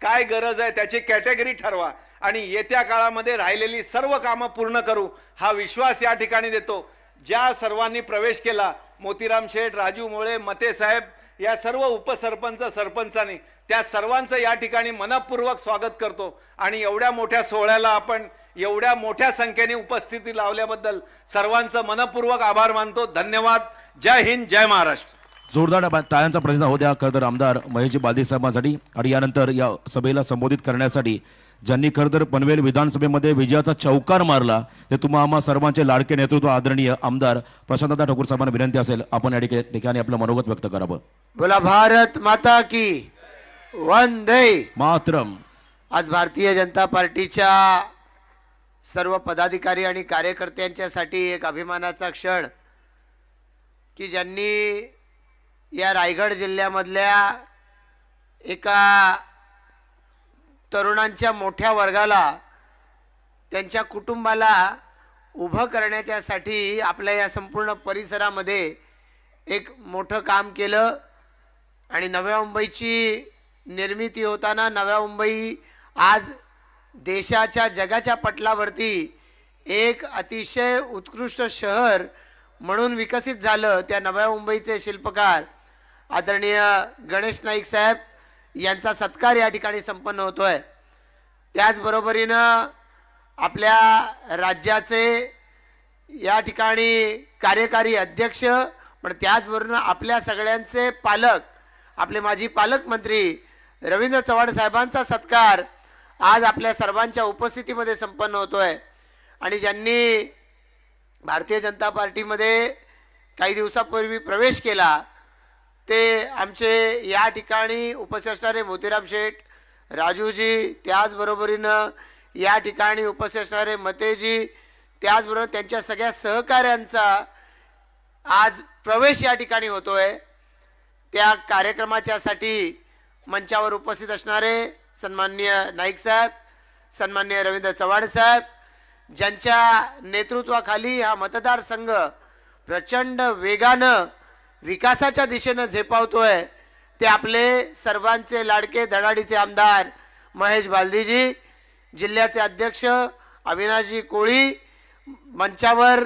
काय गरज आहे त्याची कॅटेगरी ठरवा आणि येत्या काळामध्ये राहिलेली सर्व कामं पूर्ण करू, हा विश्वास या ठिकाणी देतो. ज्या सर्वांनी प्रवेश केला, मोतीराम शेठ, राजू मोळे, मते साहेब, या सर्व उपसरपंच, सरपंचांनी, त्या सर्वांचं या ठिकाणी मनपूर्वक स्वागत करतो. आणि एवढ्या मोठ्या सोहळ्याला आपण एवढ्या मोठ्या संख्येने उपस्थिती लावल्याबद्दल सर्वांचं मनपूर्वक आभार मानतो. धन्यवाद. जय हिंद, जय महाराष्ट्र. जोरदार टाळ्यांचा प्रतिसाद होत्या खरतर आमदार महेशजी बालदी साहेबांसाठी. आणि यानंतर या सभेला संबोधित करण्यासाठी ज्यांनी खरतर पनवेल विधानसभेमध्ये विजयाचा चौकार मारला ते तुम्हा आम्हा सर्वांचे लाडके नेतृत्व आदरणीय आमदार प्रशांतदा ठाकूर साहेबांना विनंती असेल आपण या ठिकाणी आपलं मनोगत व्यक्त करावं. बोला भारत माता की वंदे मातरम. आज भारतीय जनता पार्टीच्या सर्व पदाधिकारी आणि कार्यकर्त्यांच्यासाठी एक अभिमानाचा क्षण की ज्यांनी या रायगड जिल्ह्यामधल्या एका तरुणांच्या मोठ्या वर्गाला त्यांच्या कुटुंबाला उभं करण्याच्यासाठी आपल्या या संपूर्ण परिसरामध्ये एक मोठं काम केलं आणि नव्या मुंबईची निर्मिती होताना नव्या मुंबई आज देशाच्या जगाच्या पटलावरती एक अतिशय उत्कृष्ट शहर म्हणून विकसित झालं. त्या नव्या मुंबईचे शिल्पकार आदरणीय गणेश नाईक साहेब यांचा सत्कार या ठिकाणी संपन्न होतोय. त्याचबरोबरीनं आपल्या राज्याचे या ठिकाणी कार्यकारी अध्यक्ष पण त्याचबरोबर आपल्या सगळ्यांचे पालक आपले माजी पालकमंत्री रवींद्र चव्हाण साहेबांचा सत्कार आज आपल्या सर्वांच्या उपस्थितीमध्ये संपन्न होतोय. आणि ज्यांनी भारतीय जनता पार्टीमध्ये काही दिवसापूर्वी प्रवेश केला ते आमचे या ठिकाणी उपस्थित असणारे मोतीराम शेठ, राजूजी, त्याचबरोबरीनं या ठिकाणी उपस्थित असणारे मतेजी, त्याचबरोबर त्यांच्या सगळ्या सहकाऱ्यांचा आज प्रवेश या ठिकाणी होतोय. त्या कार्यक्रमाच्यासाठी मंचावर उपस्थित असणारे सन्माननीय नाईक साहेब, सन्माननीय रवींद्र चव्हाण साहेब, ज्यांच्या नेतृत्वाखाली हा मतदारसंघ प्रचंड वेगानं विकासाच्या दिशेनं झेपावतोय, ते आपले सर्वांचे लाडके धडाडीचे आमदार महेश बालदीजी, जिल्ह्याचे अध्यक्ष अविनाशजी कोळी, मंचावर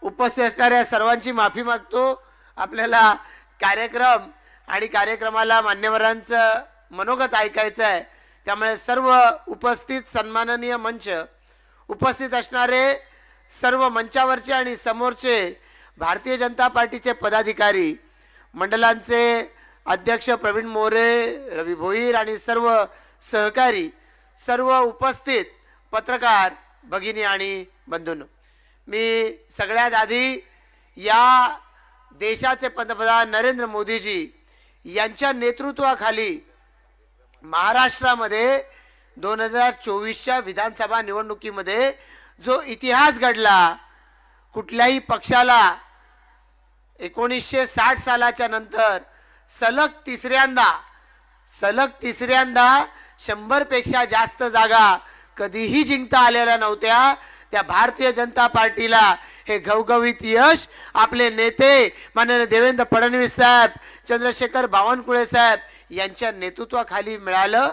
उपस्थित असणाऱ्या सर्वांची माफी मागतो. आपल्याला कार्यक्रम आणि कार्यक्रमाला मान्यवरांचं मनोगत ऐकायचं आहे, त्यामुळे सर्व उपस्थित सन्माननीय मंच उपस्थित असणारे सर्व मंचावरचे आणि समोरचे भारतीय जनता पार्टीचे पदाधिकारी मंडळांचे अध्यक्ष प्रवीण मोरे, रवी भोईर आणि सर्व सहकारी, सर्व उपस्थित पत्रकार भगिनी आणि बंधूंनो, मी सगळ्यात आधी या देशाचे पंतप्रधान नरेंद्र मोदीजी यांच्या नेतृत्वाखाली महाराष्ट्रामध्ये 2024च्या विधानसभा निवडणुकीमध्ये जो इतिहास घडला, कुठल्याही पक्षाला 1960 सालाच्या नंतर सलग तिसऱ्यांदा 100 पेक्षा जास्त जागा कधीही जिंकता आलेल्या नव्हत्या. त्या भारतीय जनता पार्टीला हे घवघवीत यश आपले नेते माननीय देवेंद्र फडणवीस साहेब, चंद्रशेखर बावनकुळे साहेब यांच्या नेतृत्वाखाली मिळालं.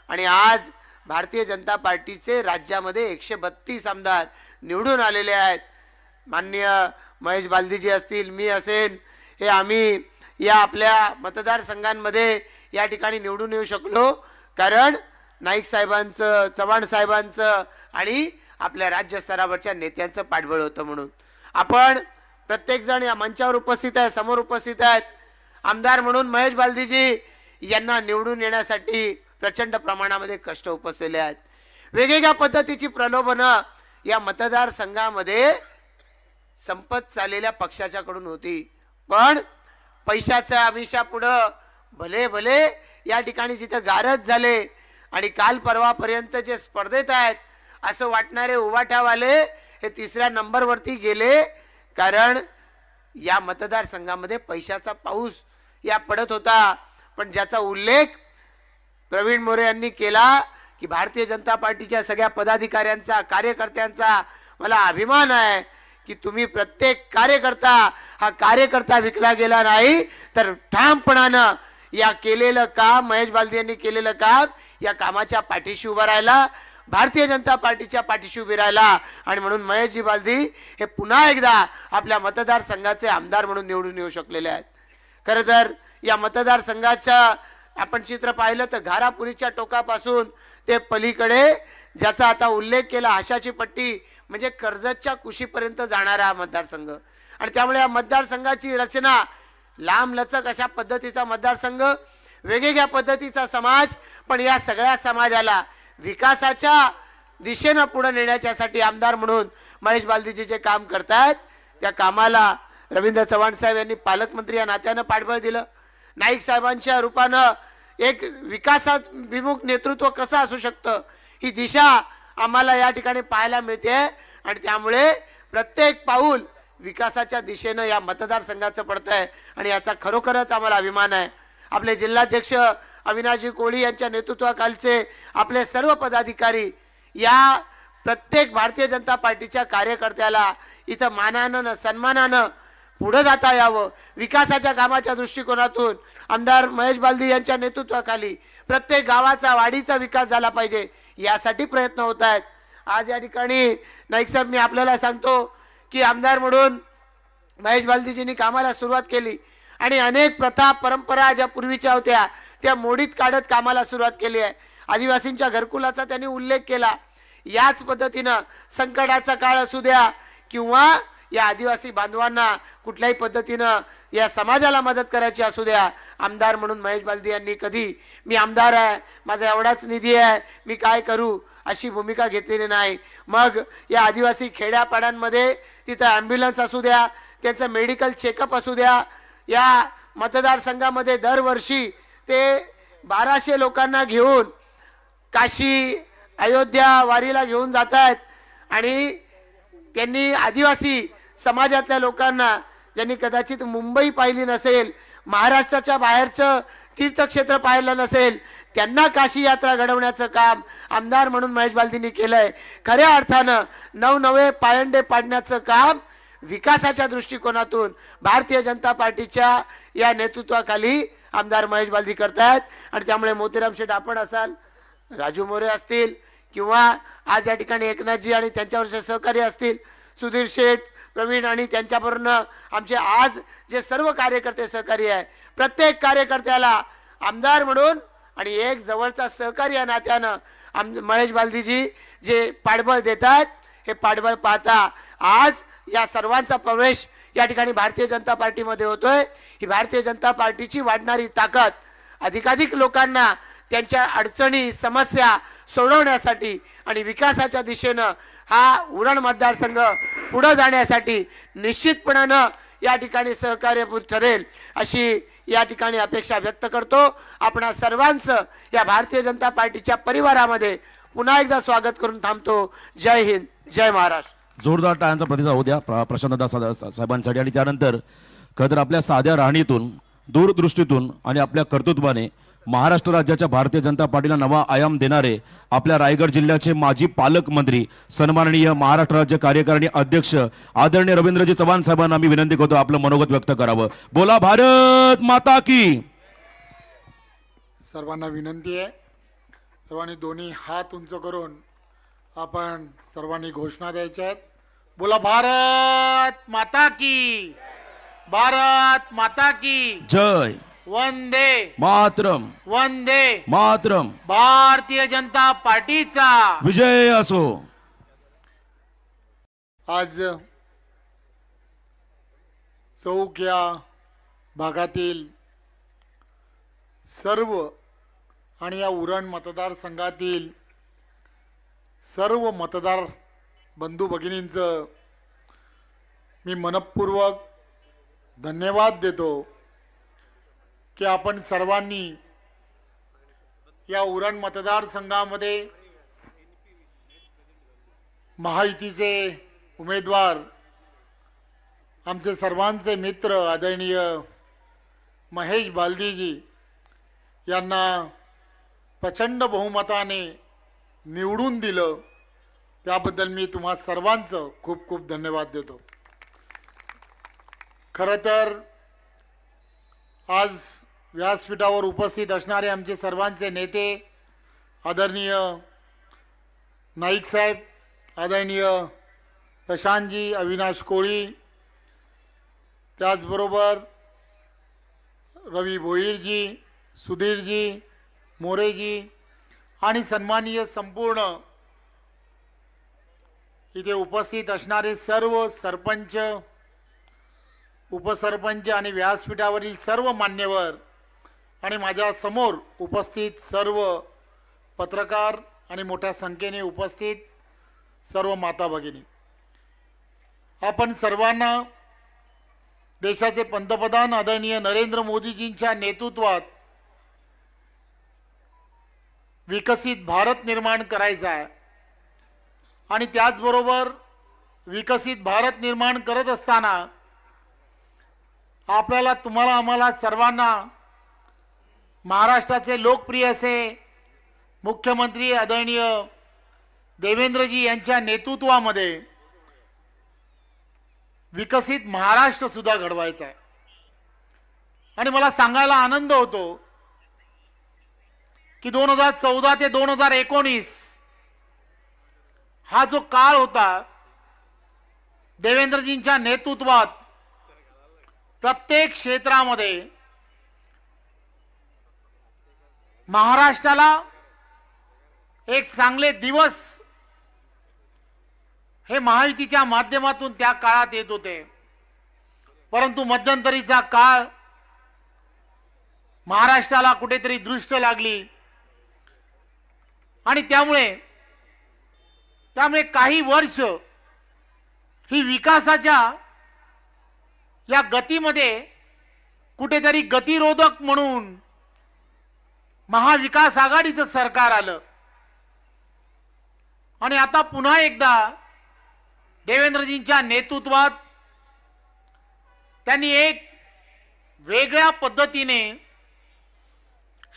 आणि आज भारतीय जनता पार्टीचे राज्यामध्ये 132 आमदार निवडून आलेले आहेत. माननीय महेश बालदीजी असतील, मी असेन, हे आम्ही या आपल्या मतदारसंघांमध्ये या ठिकाणी निवडून येऊ शकलो कारण नाईक साहेबांचं, चव्हाण साहेबांचं आणि आपल्या राज्य स्तरावरच्या नेत्यांचं पाठबळ होतं. म्हणून आपण प्रत्येक जण या मंचावर उपस्थित आहे, समोर उपस्थित आहेत. आमदार म्हणून महेश बालदीजी यांना निवडून येण्यासाठी प्रचंड प्रमाणामध्ये कष्ट उपसलेले आहेत. वेगवेगळ्या पद्धतीची प्रलोभनं या मतदारसंघामध्ये संपत चाललेल्या पक्षाच्याकडून होती, पण पैशाच्या आमिषापुढं भले भले या ठिकाणी जिथे गारज झाले आणि काल परवापर्यंत जे स्पर्धेत आहेत असं वाटणारे उभाठ्यावाले हे तिसऱ्या नंबरवरती गेले, कारण या मतदारसंघामध्ये पैशाचा पाऊस या पडत होता. पण ज्याचा उल्लेख प्रवीण मोरे यांनी केला की भारतीय जनता पार्टीच्या सगळ्या पदाधिकाऱ्यांचा, कार्यकर्त्यांचा मला अभिमान आहे की तुम्ही प्रत्येक कार्यकर्ता हा कार्यकर्ता विकला गेला नाही, तर ठामपणानं या केलेलं काम, महेश बालदी यांनी केलेलं काम, या कामाच्या पाठीशी उभा राहिला, भारतीय जनता पार्टीच्या पाठीशी उभी राहिला. आणि म्हणून महेशजी बालदी हे पुन्हा एकदा आपल्या मतदारसंघाचे आमदार म्हणून निवडून येऊ शकलेले आहेत. खरं तर या मतदारसंघाच्या आपण चित्र पाहिलं तर घारापुरीच्या टोकापासून ते पलीकडे ज्याचा आता उल्लेख केला आशाची पट्टी म्हणजे कर्जतच्या कुशीपर्यंत जाणारा हा मतदारसंघ. आणि त्यामुळे या मतदारसंघाची रचना लांबलचक अशा पद्धतीचा मतदारसंघ, वेगवेगळ्या पद्धतीचा समाज, पण या सगळ्या समाजाला विकासाच्या दिशेनं पुढे नेण्याच्यासाठी आमदार म्हणून महेश बालदीजी जे काम करतायत त्या कामाला रवींद्र चव्हाण साहेब यांनी पालकमंत्री या नात्यानं पाठबळ दिलं. नाईक साहेबांच्या रूपानं एक विकासाभिमुख नेतृत्व कसं असू शकतं ही दिशा आम्हाला या ठिकाणी पाहायला मिळते आणि त्यामुळे प्रत्येक पाऊल विकासाच्या दिशेनं या मतदारसंघाचं पडत आहे आणि याचा खरोखरच आम्हाला अभिमान आहे. आपले जिल्हाध्यक्ष अविनाशजी कोळी यांच्या नेतृत्वाखालचे आपले सर्व पदाधिकारी या प्रत्येक भारतीय जनता पार्टीच्या कार्यकर्त्याला इथं मानानं सन्मानानं पुढे जाता यावं, विकासाच्या कामाच्या दृष्टिकोनातून आमदार महेश बालदी यांच्या नेतृत्वाखाली प्रत्येक गावाचा वाडीचा विकास झाला पाहिजे यासाठी प्रयत्न होत आहेत. आज या ठिकाणी नाईक साहेब मी आपल्याला सांगतो की आमदार म्हणून महेश बालदीजींनी कामाला सुरुवात केली आणि अनेक प्रथा परंपरा ज्या पूर्वीच्या होत्या त्या मोडीत काढत कामाला सुरुवात केली आहे. आदिवासींच्या घरकुलाचा त्यांनी उल्लेख केला. याच पद्धतीनं संकटाचा काळ असू द्या किंवा या आदिवासी बांधवांना कुठल्याही पद्धतीनं या समाजाला मदत करायची असू द्या, आमदार म्हणून महेश बालदी यांनी कधी मी आमदार आहे, माझा एवढाच निधी आहे, मी काय करू अशी भूमिका घेतलेली नाही. मग या आदिवासी खेड्यापाड्यांमध्ये तिथं ॲम्ब्युलन्स असू द्या, त्यांचं मेडिकल चेकअप असू द्या, या मतदारसंघामध्ये दरवर्षी ते 1200 लोकांना घेऊन काशी अयोध्या वारीला घेऊन जात आहेत आणि त्यांनी आदिवासी समाजातल्या लोकांना ज्यांनी कदाचित मुंबई पाहिली नसेल, महाराष्ट्राच्या बाहेरचं तीर्थक्षेत्र पाहिलं नसेल, त्यांना काशी यात्रा घडवण्याचं काम आमदार म्हणून महेश बालदींनी केलंय. खऱ्या अर्थानं नवनवे पायंडे पाडण्याचं काम विकासाच्या दृष्टिकोनातून भारतीय जनता पार्टीच्या या नेतृत्वाखाली आमदार महेश बालदी करतायत. आणि त्यामुळे मोतीराम शेठ आपण असाल, राजू मोरे असतील किंवा आज या ठिकाणी एकनाथजी आणि त्यांच्यावरचे सहकारी असतील, सुधीर शेठ, प्रवीण आणि त्यांच्याबरोबर आमचे आज जे सर्व कार्यकर्ते सहकारी आहे, प्रत्येक कार्यकर्त्याला आमदार म्हणून आणि एक जवळचा सहकारी या नात्यानं महेश बालदीजी जे पाठबळ देतात हे पाठबळ पाहता आज या सर्वांचा प्रवेश या ठिकाणी भारतीय जनता पार्टीमध्ये होतोय. ही भारतीय जनता पार्टीची वाढणारी ताकद अधिकाधिक लोकांना त्यांच्या अडचणी समस्या सोडवण्यासाठी आणि विकासाच्या दिशेनं हा उरण मतदारसंघ पुढे जाण्यासाठी निश्चितपणानं या ठिकाणी सहकार्यभूत ठरेल अशी या ठिकाणी अपेक्षा व्यक्त करतो. आपणा सर्वांचं या भारतीय जनता पार्टीच्या परिवारामध्ये पुन्हा एकदा स्वागत करून थांबतो. जय हिंद, जय महाराष्ट्र. जोरदार टाळ्यांचा प्रतिसाद होऊ द्या प्रशांतदा साहेबांसाठी. आणि त्यानंतर खरं तर आपल्या साध्या राहणीतून, दूरदृष्टीतून आणि आपल्या कर्तृत्वाने महाराष्ट्र राज्याच्या भारतीय जनता पार्टीला नवा आयाम देणारे आपल्या रायगड जिल्ह्याचे माजी पालकमंत्री सन्माननीय महाराष्ट्र राज्य कार्यकारिणी अध्यक्ष आदरणीय रवींद्रजी चव्हाण साहेबांना मी विनंती करतो आपलं मनोगत व्यक्त करावं. बोला भारत माता की. सर्वांना विनंती आहे, सर्वांनी दोन्ही हात उंच करून आपण सर्वांनी घोषणा द्यायच्या आहेत. बोला भारत माता की, भारत माता की जय. वंदे मातरम, वंदे मातरम. भारतीय जनता पार्टीचा विजय असो. आज चौक या भागातील सर्व आणि या उरण मतदारसंघातील सर्व मतदार बंधू भगिनींचं मी मनपूर्वक धन्यवाद देतो की आपण सर्वांनी या उरण मतदारसंघामध्ये महायुतीचे उमेदवार आमचे सर्वांचे मित्र आदरणीय महेश बालदीजी यांना प्रचंड बहुमताने निवडून दिलं, त्याबद्दल मी तुम्हा सर्वांचं खूप खूप धन्यवाद देतो. खरं तर आज व्यासपीठावर उपस्थित असणारे आमचे सर्वांचे नेते आदरणीय नाईक साहेब, आदरणीय प्रशांतजी, अविनाश कोळी, त्याचबरोबर रवी भोईरजी, सुधीरजी, मोरेजी आणि सन्माननीय संपूर्ण इथे उपस्थित असणारे सर्व सरपंच, उपसरपंच आणि व्यासपीठावरील सर्व मान्यवर आणि माझ्या समोर उपस्थित सर्व पत्रकार आणि मोठ्या संख्येने उपस्थित सर्व माता भगिनी, आपण सर्वांना देशाचे पंतप्रधान आदरणीय नरेंद्र मोदीजींच्या नेतृत्वात विकसित भारत निर्माण करायचा आहे. आणि त्याचबरोबर विकसित भारत निर्माण करत असताना आपल्याला तुम्हाला आम्हाला सर्वांना महाराष्ट्राचे लोकप्रिय असे मुख्यमंत्री आदरणीय देवेंद्रजी यांच्या नेतृत्वामध्ये विकसित महाराष्ट्र सुद्धा घडवायचा आहे. आणि मला सांगायला आनंद होतो की 2014 ते 2019 हा जो काळ होता, देवेंद्रजींच्या नेतृत्वात प्रत्येक क्षेत्रामध्ये महाराष्ट्राला एक चांगले दिवस हे महायुतीच्या माध्यमातून त्या काळात येत होते. परंतु मध्यंतरीचा काळ महाराष्ट्राला कुठेतरी दृष्ट लागली आणि त्यामुळे काही वर्ष ही विकासाच्या या गतीमध्ये कुठेतरी गतिरोधक म्हणून महाविकास आघाडीचं सरकार आलं. आणि आता पुन्हा एकदा देवेंद्रजींच्या नेतृत्वात त्यांनी एक वेगळ्या पद्धतीने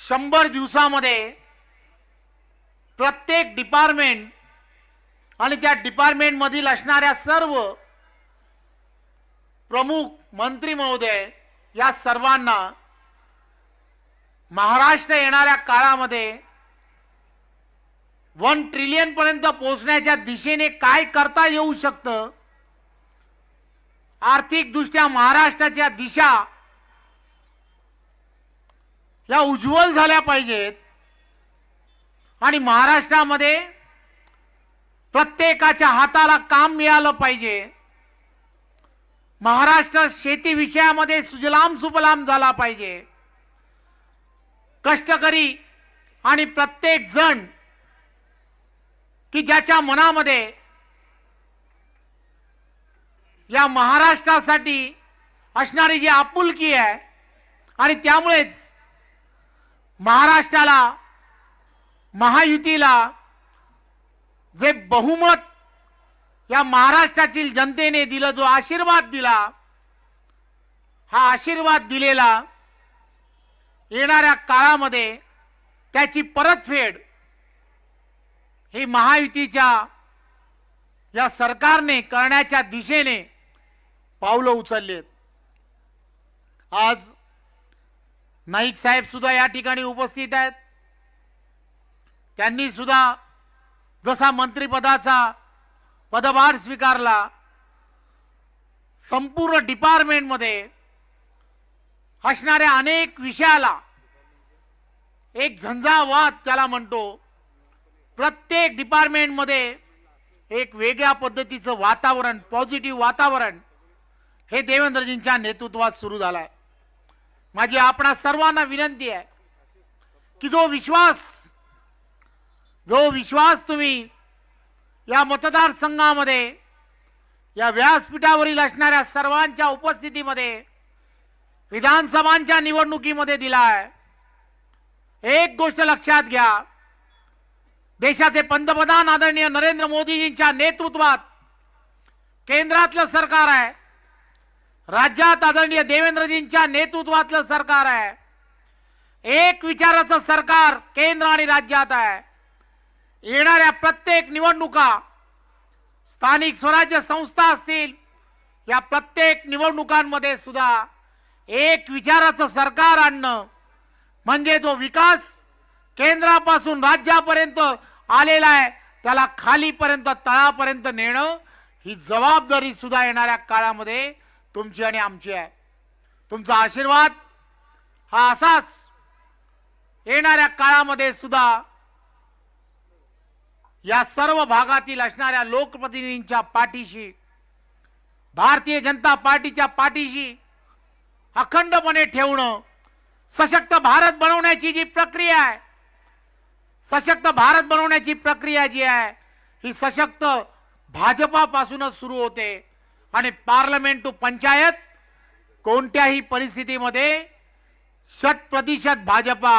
100 दिवसामध्ये प्रत्येक डिपार्टमेंट आणि त्या डिपार्टमेंट मधील असणाऱ्या सर्व प्रमुख मंत्री महोदय या सर्वांना महाराष्ट्र येणाऱ्या काळामध्ये 1 ट्रिलियन पर्यंत पोहोचण्याच्या दिशेने काय करता येऊ शकतं, आर्थिक दृष्ट्या महाराष्ट्राच्या दिशा या उज्ज्वल झाल्या पाहिजेत आणि महाराष्ट्रामध्ये प्रत्येकाच्या हाताला काम मिळालं पाहिजे. महाराष्ट्र शेती विषयामध्ये सुजलाम सुफलाम झाला पाहिजे. कष्टकरी आणि प्रत्येक जण की ज्याच्या मनामध्ये या महाराष्ट्रासाठी असणारी जी आपुलकी आहे आणि त्यामुळेच महाराष्ट्राला महायुतीला जे बहुमत या महाराष्ट्रातील जनतेने दिलं, जो आशीर्वाद दिला, हा आशीर्वाद दिलेला येणाऱ्या काळामध्ये त्याची परतफेड ही महायुतीच्या या सरकारने करण्याच्या दिशेने पावलं उचललेत. आज नाईक साहेब सुद्धा या ठिकाणी उपस्थित आहेत. त्यांनी सुद्धा जसा मंत्रिपदाचा पदभार स्वीकारला, संपूर्ण डिपार्टमेंटमध्ये असणाऱ्या अनेक विषयाला एक झंझावात त्याला म्हणतो, प्रत्येक डिपार्टमेंटमध्ये एक वेगळ्या पद्धतीचं वातावरण, पॉझिटिव्ह वातावरण हे देवेंद्रजींच्या नेतृत्वात सुरू झालं आहे. माझी आपणा सर्वांना विनंती आहे की जो विश्वास तुम्ही या मतदारसंघामध्ये या व्यासपीठावरील असणाऱ्या सर्वांच्या उपस्थितीमध्ये विधानसभांच्या निवडणुकीमध्ये दिला आहे, एक गोष्ट लक्षात घ्या, देशाचे पंतप्रधान आदरणीय नरेंद्र मोदीजींच्या नेतृत्वात केंद्रातलं सरकार आहे, राज्यात आदरणीय देवेंद्रजींच्या नेतृत्वातलं सरकार आहे. एक विचाराचं सरकार केंद्र आणि राज्यात आहे. येणाऱ्या प्रत्येक निवडणुका, स्थानिक स्वराज्य संस्था असतील, या प्रत्येक निवडणुकांमध्ये सुद्धा एक विचाराचं सरकार आणणं म्हणजे जो विकास केंद्रापासून राज्यापर्यंत आलेला आहे त्याला खालीपर्यंत, तळापर्यंत नेणं ही जबाबदारी सुद्धा येणाऱ्या काळामध्ये तुमची आणि आमची आहे. तुमचा आशीर्वाद हा असाच येणाऱ्या काळामध्ये सुद्धा या सर्व भागातील असणाऱ्या लोकप्रतिनिधींच्या पाठीशी, भारतीय जनता पार्टीच्या पाठीशी अखंडपणे ठेवणं, सशक्त भारत बनवण्याची जी प्रक्रिया आहे, सशक्त भारत बनवण्याची प्रक्रिया जी आहे ही सशक्त भाजपापासूनच सुरू होते आणि पार्लमेंट टू पंचायत कोणत्याही परिस्थितीमध्ये 100% भाजपा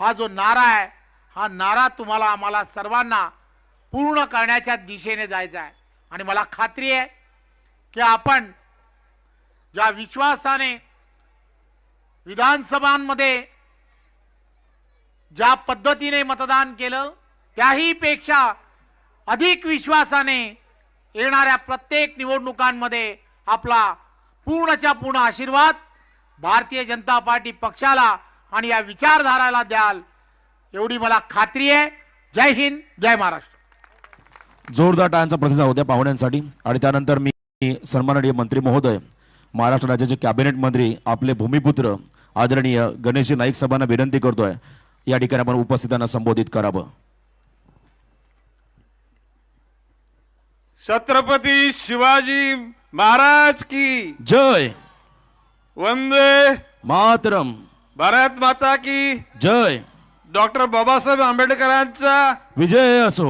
हा जो नारा आहे, हा नारा तुम्हाला आम्हाला सर्वांना पूर्ण करण्याच्या दिशेने जायचं आहे. आणि मला खात्री आहे की आपण ज्या विश्वासाने विधानसभांमध्ये ज्या पद्धतीने मतदान केलं त्याही पेक्षा अधिक विश्वासाने येणाऱ्या प्रत्येक निवडणुकांमध्ये आपला पूर्णच्या पूर्ण आशीर्वाद भारतीय जनता पार्टी पक्षाला आणि या विचारधाराला द्याल एवढी मला खात्री आहे. जय हिंद, जय महाराष्ट्र. जोरदार टाळ्यांचा प्रतिसाद होत्या पाहुण्यांसाठी. आणि त्यानंतर मी सन्माननीय मंत्री महोदय, महाराष्ट्र राज्याचे कॅबिनेट मंत्री, आपले भूमिपुत्र आदरणीय गणेशजी नाईक साहेबांना विनंती करतोय या ठिकाणी आपण उपस्थितांना संबोधित करावं. छत्रपती शिवाजी महाराज की जय. वंदे मातरम. भारत माता की जय. डॉक्टर बाबासाहेब आंबेडकरांचा विजय असो.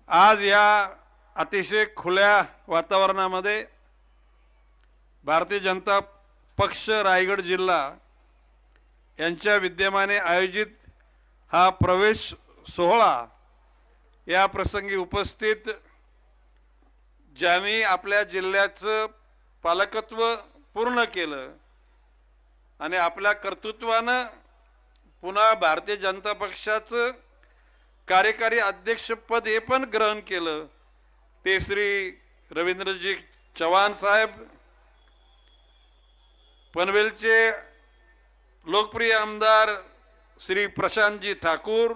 आज या अतिशय खुल्या वातावरणामध्ये भारतीय जनता पक्ष रायगड जिल्हा यांच्या विद्यमाने आयोजित हा प्रवेश सोहळा, या प्रसंगी उपस्थित ज्यांनी आपल्या जिल्ह्याचं पालकत्व पूर्ण केलं आणि आपल्या कर्तृत्वानं पुन्हा भारतीय जनता पक्षाचं कार्यकारी अध्यक्षपद हे पण ग्रहण केलं, ते श्री रवींद्रजी चव्हाण साहेब, पनवेलचे लोकप्रिय आमदार श्री प्रशांतजी ठाकूर,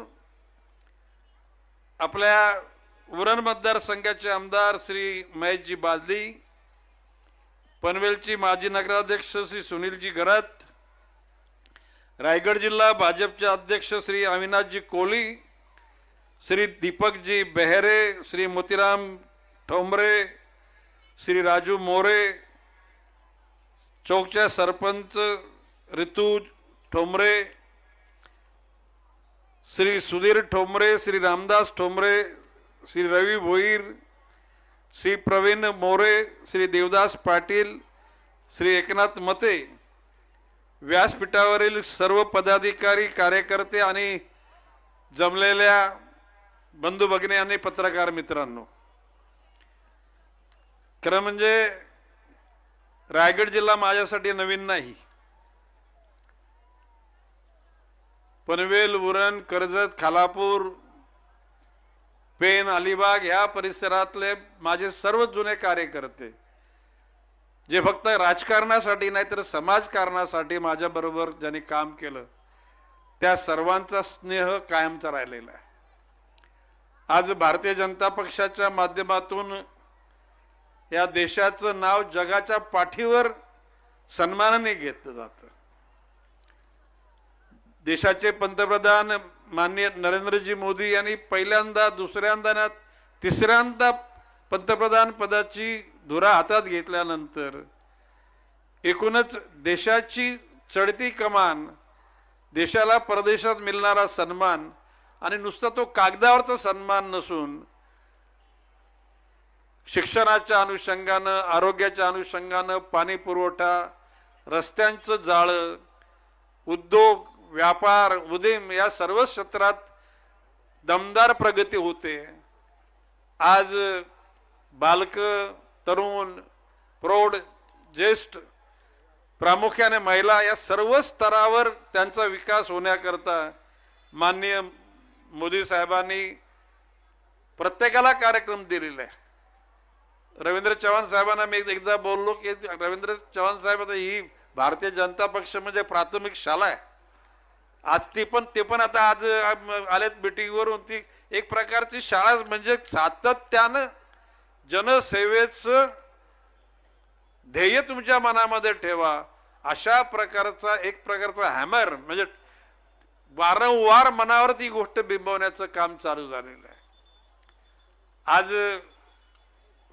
आपल्या उरण मतदारसंघाचे आमदार श्री महेशजी बालदी, पनवेलची माजी नगराध्यक्ष श्री सुनीलजी गरत, रायगड जिल्हा भाजपचे अध्यक्ष श्री अविनाशजी कोहली, श्री दीपकजी बेहरे, श्री मोतीराम ठोंबरे, श्री राजू मोरे, चौकच्या सरपंच ऋतू ठोंबरे, श्री सुधीर ठोंबरे, श्री रामदास ठोंबरे, श्री रवी भोईर, श्री प्रवीण मोरे, श्री देवदास पाटील, श्री एकनाथ मते, व्यासपीठावरील सर्व पदाधिकारी, कार्यकर्ते आणि जमलेल्या बंधू भगिनी आणि पत्रकार मित्रांनो, खरं म्हणजे रायगड जिल्हा माझ्यासाठी नवीन नाही. पनवेल, उरण, कर्जत, खालापूर, पेन, अलिबाग ह्या परिसरातले माझे सर्व जुने कार्यकर्ते, जे फक्त राजकारणासाठी नाही तर समाजकारणासाठी माझ्याबरोबर ज्यांनी काम केलं, त्या सर्वांचा स्नेह कायमचा राहिलेला आहे. आज भारतीय जनता पक्षाच्या माध्यमातून या देशाचं नाव जगाच्या पाठीवर सन्मानाने घेतलं जातं. देशाचे पंतप्रधान माननीय नरेंद्रजी मोदी यांनी पहिल्यांदा, दुसऱ्यांदा ना तिसऱ्यांदा पंतप्रधान पदाची धुरा हातात घेतल्यानंतर एकूणच देशाची चढती कमान, देशाला परदेशात मिळणारा सन्मान आणि नुसता तो कागदावरचा सन्मान नसून शिक्षणाच्या अनुषंगानं, आरोग्याच्या अनुषंगानं, पाणी पुरवठा, रस्त्यांचं जाळं, उद्योग, व्यापार, उद्यम या सर्व क्षेत्रात दमदार प्रगती होते. आज बालक, तरुण, प्रौढ, ज्येष्ठ, प्रामुख्याने महिला या सर्व स्तरावर त्यांचा विकास होण्याकरता माननीय मोदी साहेबांनी प्रत्येकाला कार्यक्रम दिलेला आहे. रवींद्र चव्हाण साहेबांना मी एकदा बोललो की रवींद्र चव्हाण साहेब, आता ही भारतीय जनता पक्ष म्हणजे प्राथमिक शाळा आहे. आज ते पण आता आज आलेत मीटिंगवरून, ती एक प्रकारची शाळा, म्हणजे सातत्यानं जनसेवेचं ध्येय तुमच्या मनामध्ये ठेवा, अशा प्रकारचा एक प्रकारचा हॅमर, म्हणजे वारंवार मनावर ती गोष्ट बिंबवण्याचं काम चालू झालेलं आहे. आज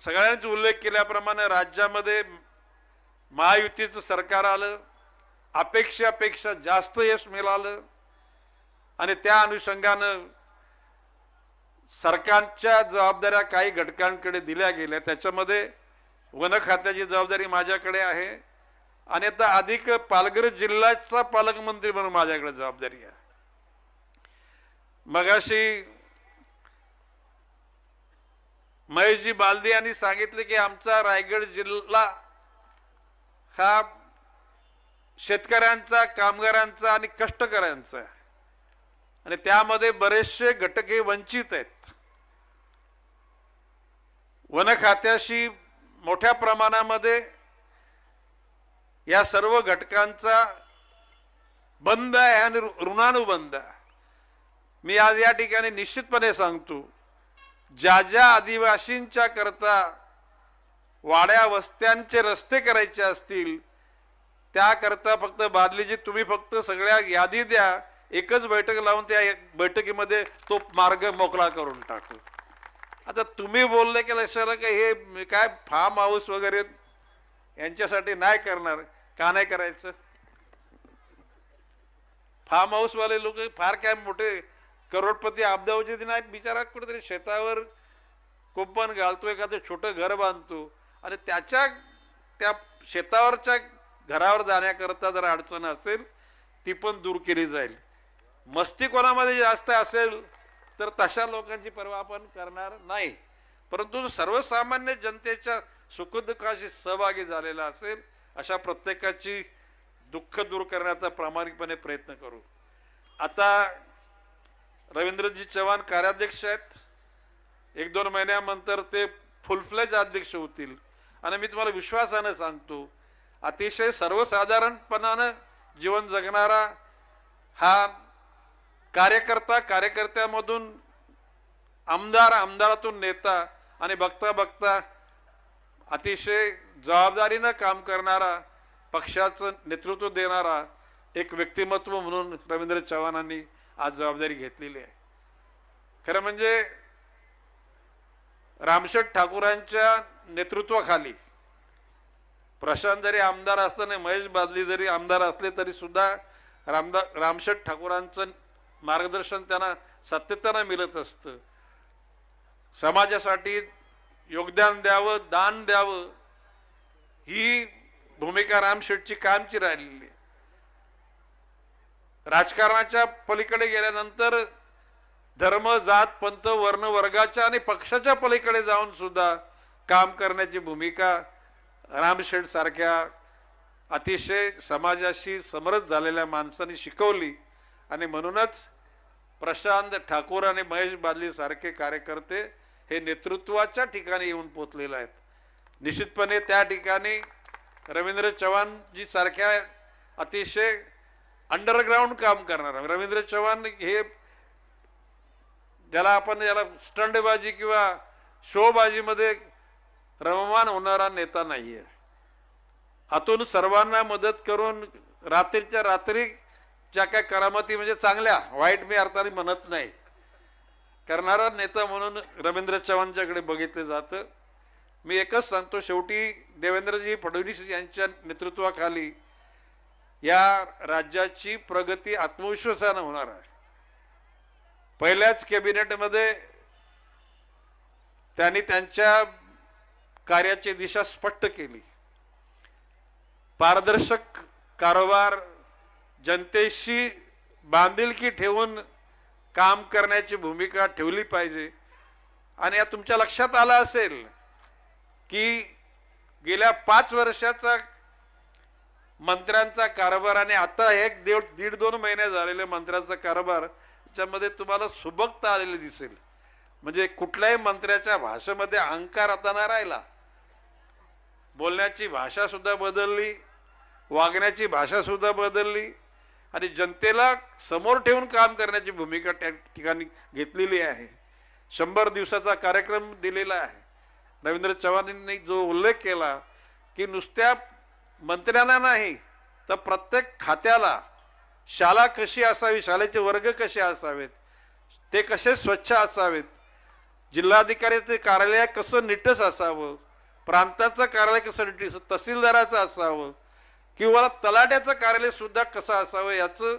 सगळ्यांनी उल्लेख केल्याप्रमाणे राज्यामध्ये महायुतीचं सरकार आलं, अपेक्षापेक्षा जास्त यश मिळालं आणि त्या अनुषंगानं सरकारच्या जबाबदाऱ्या काही घटकांकडे दिल्या गेल्या. त्याच्यामध्ये वन खात्याची जबाबदारी माझ्याकडे आहे आणि आता अधिक पालघर जिल्ह्याचा पालकमंत्री म्हणून माझ्याकडे जबाबदारी आहे. मगाशी महेशजी बालदी यांनी सांगितले की आमचा रायगड जिल्हा हा शेतकऱ्यांचा, कामगारांचा आणि कष्टकऱ्यांचा आहे आणि त्यामध्ये बरेचसे घटक हे वंचित आहेत. वन खात्याशी मोठ्या प्रमाणामध्ये या सर्व घटकांचा बंद आहे आणि ऋणानुबंध आहे. मी आज या ठिकाणी निश्चितपणे सांगतो, ज्या ज्या आदिवासींच्या करता वाड्या वस्त्यांचे रस्ते करायचे असतील त्याकरता फक्त बादलीजी तुम्ही फक्त सगळ्या यादी द्या, एकच बैठक लावून त्या बैठकीमध्ये तो मार्ग मोकळा करून टाकू. आता तुम्ही बोलले की लक्षाला का हे काय फार्म हाऊस वगैरे यांच्यासाठी नाही करणार, का नाही करायचं? फार्म हाऊस वाले लोक फार काय मोठे करोडपती अब्जावधी नाहीत, बिचारा कुठेतरी शेतावर कुंपण घालतो, एखादं छोटं घर बांधतो आणि त्या शेतावरच्या घरावर जाण्याकरता जर अडचण असेल ती पण दूर केली जाईल. मस्ती कोणामध्ये जास्त असेल तर तशा लोकांची पर्वा आपण करणार नाही, परंतु सर्वसामान्य जनतेच्या सुखदुःखाशी सहभागी झालेला असेल अशा प्रत्येकाची दुःख दूर करण्याचा प्रामाणिकपणे प्रयत्न करू. आता रवींद्रजी चव्हाण कार्याध्यक्ष आहेत, 1-2 महिन्यानंतर ते फुलफ्लेज अध्यक्ष होतील आणि मी तुम्हाला विश्वासानं सांगतो, अतिशय सर्वसाधारणपणानं जीवन जगणारा हा कार्यकर्ता, कार्यकर्त्यामधून आमदार, आमदारातून नेता आणि बघता बघता अतिशय जबाबदारीनं काम करणारा, पक्षाचं नेतृत्व देणारा एक व्यक्तिमत्व म्हणून रवींद्र चव्हाणांनी आज जबाबदारी घेतलेली आहे. खरं म्हणजे रामशेठ ठाकूरांच्या नेतृत्वाखाली प्रशांत जरी आमदार असताना, महेश बादली जरी आमदार असले तरी सुद्धा रामशेठ ठाकूरांचं मार्गदर्शन त्यांना सातत्यानं मिळत असतं. समाजासाठी योगदान द्यावं, दान द्यावं ही भूमिका रामशेठची कायमची राहिलेली आहे. राजकारणाच्या पलीकडे गेल्यानंतर धर्म, जात, पंथ, वर्ण, वर्गाच्या आणि पक्षाच्या पलीकडे जाऊन सुद्धा काम करण्याची भूमिका रामशेठ सारख्या अतिशय समाजाशी समरस झालेल्या माणसांनी शिकवली आणि म्हणूनच प्रशांत ठाकूर आणि महेश बादली सारखे कार्यकर्ते हे नेतृत्वाच्या ठिकाणी येऊन पोचलेले आहेत. निश्चितपणे त्या ठिकाणी रवींद्र चव्हाणजी सारख्या अतिशय अंडरग्राऊंड काम करणारा रवींद्र चव्हाण हे ज्याला आपण याला स्टंटबाजी किंवा शोबाजीमध्ये रममान होणारा नेता नाहीये. आतून सर्वांना मदत करून रात्रीच्या रात्री ज्या काय करामती म्हणजे चांगल्या, वाईट मी अर्थाने म्हणत नाही, करणारा नेता म्हणून रवींद्र चव्हाणच्याकडे बघितलं जातं. मी एकच सांगतो, शेवटी देवेंद्रजी फडणवीस यांच्या नेतृत्वाखाली या राज्याची प्रगती आत्मविश्वासानं होणार आहे. पहिल्याच कॅबिनेटमध्ये त्यांनी त्यांच्या कार्याची दिशा स्पष्ट केली. पारदर्शक कारभार, जनतेशी बांधिलकी ठेवून काम करण्याची भूमिका ठेवली पाहिजे. आणि या तुमच्या लक्षात आलं असेल की गेल्या 5 वर्षाचा मंत्र्यांचा कारभार आणि आता 1-1.5-2 महिने झालेले मंत्र्यांचा कारभार, त्याच्यामध्ये तुम्हाला सुबकता आलेली दिसेल. म्हणजे कुठल्याही मंत्र्याच्या भाषेमध्ये अहंकार आता नाही राहिला. बोलण्याची भाषा सुद्धा बदलली, वागण्याची भाषा सुद्धा बदलली आणि जनतेला समोर ठेवून काम करण्याची भूमिका त्या ठिकाणी घेतलेली आहे. 100 दिवसाचा कार्यक्रम दिलेला आहे. रवींद्र चव्हाणांनी जो उल्लेख केला की नुसत्या मंत्र्यांना नाही तर प्रत्येक खात्याला शाळा कशी असावी, शाळेचे वर्ग कसे असावेत, ते कसे स्वच्छ असावेत, जिल्हाधिकाऱ्याचे कार्यालय कसं नीटच असावं, प्रांताचं कार्यालय कसं नीट, तहसीलदाराचं असावं किंवा तलाट्याचं कार्यालय सुद्धा कसं असावं याचं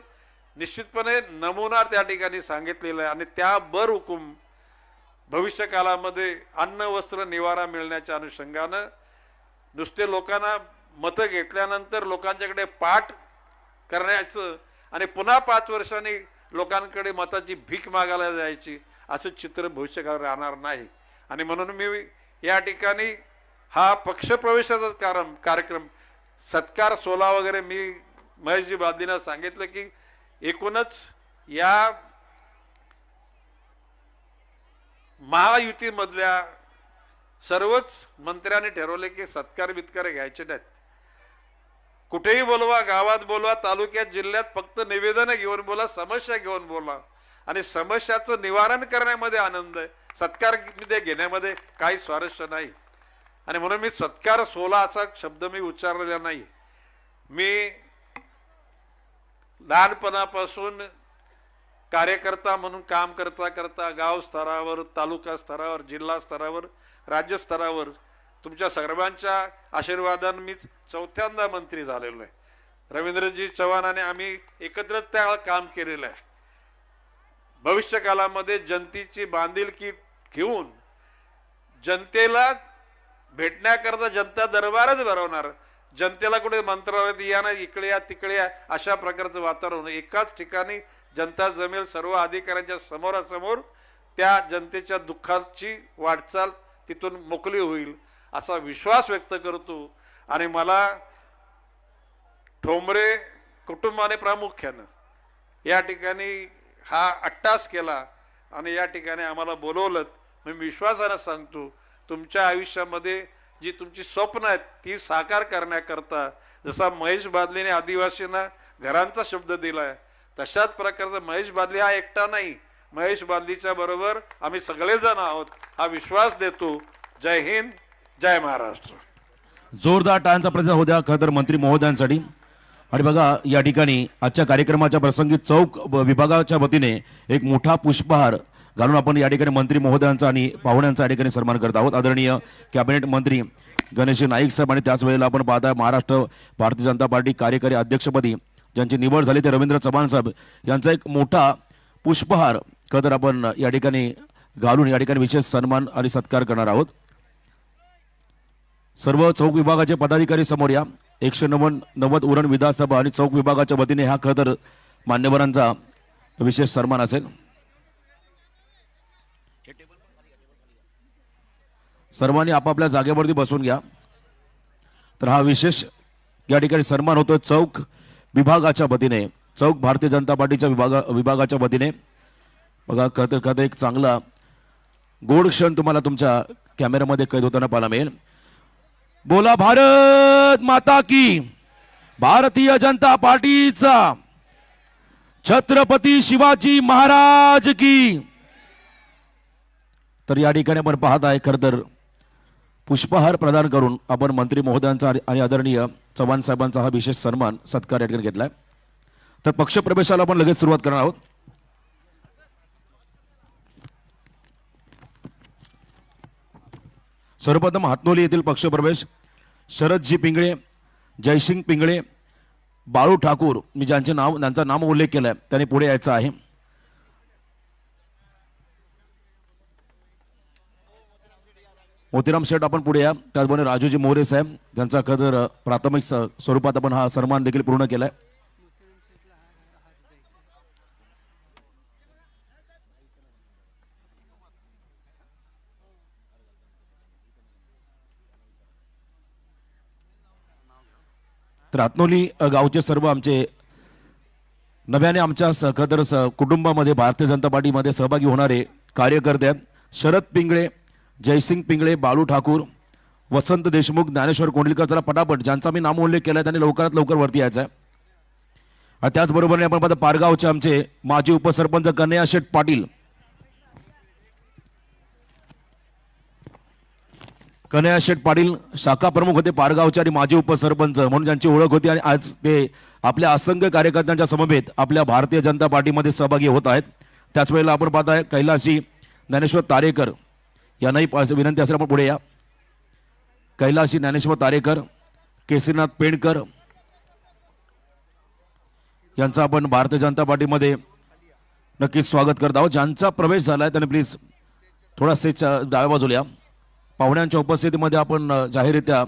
निश्चितपणे नमुना त्या ठिकाणी सांगितलेलं आहे. आणि त्या हुकूम भविष्य काळामध्ये अन्न, वस्त्र, निवारा मिळण्याच्या अनुषंगानं नुसते लोकांना मतं घेतल्यानंतर लोकांच्याकडे पाठ करण्याचं आणि पुन्हा 5 वर्षांनी लोकांकडे मताची भीक मागायला जायची असं चित्र भविष्यकाळात राहणार नाही. आणि म्हणून मी या ठिकाणी हा पक्षप्रवेशाचा कार्यक्रम सत्कार सोहळा वगैरे मी महेशजी बादलीनं सांगितलं की एकूणच या महायुतीमधल्या सर्वच मंत्र्यांनी ठरवले की सत्कार बित्कार घ्यायचे नाहीत. कुठेही बोलवा, गावात बोलवा, तालुक्यात जिल्ह्यात फक्त निवेदन घेऊन बोला, समस्या घेऊन बोला आणि समस्याचं निवारण करण्यामध्ये आनंद आहे. सत्कार घेण्यामध्ये काही स्वारस्य नाही. आणि म्हणून मी सत्कार सोहळा असा शब्द मी उच्चारलेला नाही. मी लहानपणापासून कार्यकर्ता म्हणून काम करता करता गाव स्तरावर, तालुका स्तरावर, जिल्हा स्तरावर, राज्य स्तरावर तुमच्या सर्वांच्या आशीर्वादाने मी 4थ्यांदा मंत्री झालेलो आहे. रवींद्रजी चव्हाण आणि आम्ही एकत्रच त्या काम केलेलं आहे. भविष्य काळामध्ये जनतेची बांधिलकी घेऊन जनतेला भेटण्याकरता जनता दरबारच भरवणार. जनतेला कुठे मंत्रालयात या ना, इकडे या तिकडे या अशा प्रकारचं वातावरण एकाच ठिकाणी जनता जमेल, सर्व अधिकाऱ्यांच्या समोरासमोर त्या जनतेच्या दुःखाची वाटचाल तिथून मोकळी होईल असा विश्वास व्यक्त करतो. आणि मला ठोंबरे कुटुंबाने प्रामुख्यानं या ठिकाणी हा अट्टास केला आणि या ठिकाणी आम्हाला बोलवलं. मी विश्वासानं सांगतो तुमच्या आयुष्यामध्ये जी तुमची स्वप्न आहेत ती साकार करण्याकरता जसा महेश बादलीने आदिवासींना घरांचा शब्द दिलाय तशाच प्रकारचा महेश बादली हा एकटा नाही, महेश बादलीच्या बरोबर आम्ही सगळेजण आहोत हा विश्वास देतो. जय हिंद, जय महाराष्ट्र. जोरदार टाळ्यांचा प्रतिसाद होत्या खरं तर मंत्री महोदयांसाठी. आणि बघा या ठिकाणी आजच्या कार्यक्रमाच्या प्रसंगी चौक विभागाच्या वतीने एक मोठा पुष्पहार घालून आपण या ठिकाणी मंत्री महोदयांचा आणि पाहुण्यांचा या ठिकाणी सन्मान करत आहोत. आदरणीय कॅबिनेट मंत्री गणेश नाईक साहेब आणि त्याच वेळेला आपण पाहताय महाराष्ट्र भारतीय जनता पार्टी कार्यकारी अध्यक्षपदी ज्यांची निवड झाली ते रवींद्र चव्हाण साहेब यांचा एक मोठा पुष्पहार खरं तर आपण या ठिकाणी घालून या ठिकाणी विशेष सन्मान आणि सत्कार करणार आहोत. सर्व चौक विभागाचे पदाधिकारी समोर या. 190 उरण विधानसभा आणि चौक विभागाच्या वतीने हा खरं तर मान्यवरांचा विशेष सन्मान असेल. सर्वांनी आपापल्या जागेवरती बसून घ्या. तर हा विशेष या ठिकाणी सन्मान होतो चौक विभागाच्या वतीने, चौक भारतीय जनता पार्टीच्या विभागाच्या वतीने. बघा खरं एक चांगला गोड क्षण तुम्हाला तुमच्या कॅमेऱ्यामध्ये कैद होताना पाहायला मिळेल. बोला भारत माता की, भारतीय जनता पार्टीचा छत्रपती शिवाजी महाराज की. तर या ठिकाणी आपण पाहत आहे खरं तर पुष्पहार प्रदान करून आपण मंत्री महोदयांचा आणि आदरणीय चव्हाण साहेबांचा हा विशेष सन्मान सत्कार या ठिकाणी घेतलाय. तर पक्षप्रवेशाला आपण लगेच सुरुवात करणार आहोत. सर्वप्रथम हातनोली येथील पक्षप्रवेश शरदजी पिंगळे, जयसिंग पिंगळे, बाळू ठाकूर, मी त्यांचा नाम उल्लेख केलाय त्यांनी पुढे यायचं आहे. मोतीराम शेठ आपण पुढे या. त्याचबरोबर राजूजी मोरे साहेब त्यांचा खरं प्राथमिक स्वरूपात आपण हा सन्मान देखील पूर्ण केलाय. तर हातनोली गावचे सर्व आमचे नव्याने आमच्या खदर कुटुंबामध्ये भारतीय जनता पार्टीमध्ये सहभागी होणारे कार्यकर्ते शरद पिंगळे, जयसिंग पिंगळे, बाळू ठाकूर, वसंत देशमुख, ज्ञानेश्वर कोंडलीकर, जरा पटापट ज्यांचा मी नामोल्लेख केला त्यांनी लवकरात लवकर वरती यायचं आहे. त्याचबरोबर आपण पाहता पारगावचे आमचे माजी उपसरपंच कन्हैया शेठ पाटील, कन्हैया शेठ पाटील शाखा प्रमुख होते पारगावचे आणि माजी उपसरपंच म्हणून ज्यांची ओळख होती आणि आज ते आपल्या असंख्य कार्यकर्त्यांच्या समवेत आपल्या भारतीय जनता पार्टीमध्ये सहभागी होत आहेत. त्याच वेळेला आपण पाहताय कैलाशी ज्ञानेश्वर तारेकर यांनाही विनंती असेल आपण पुढे या. कैलाशी ज्ञानेश्वर तारेकर, केसरीनाथ पेंडकर यांचं आपण भारतीय जनता पार्टीमध्ये नक्कीच स्वागत करत आहोत. ज्यांचा प्रवेश झालाय त्यांनी प्लीज थोडा स्टेजच्या डाव्या बाजूला या. पाहुण्यांच्या उपस्थितीमध्ये आपण जाहीररित्या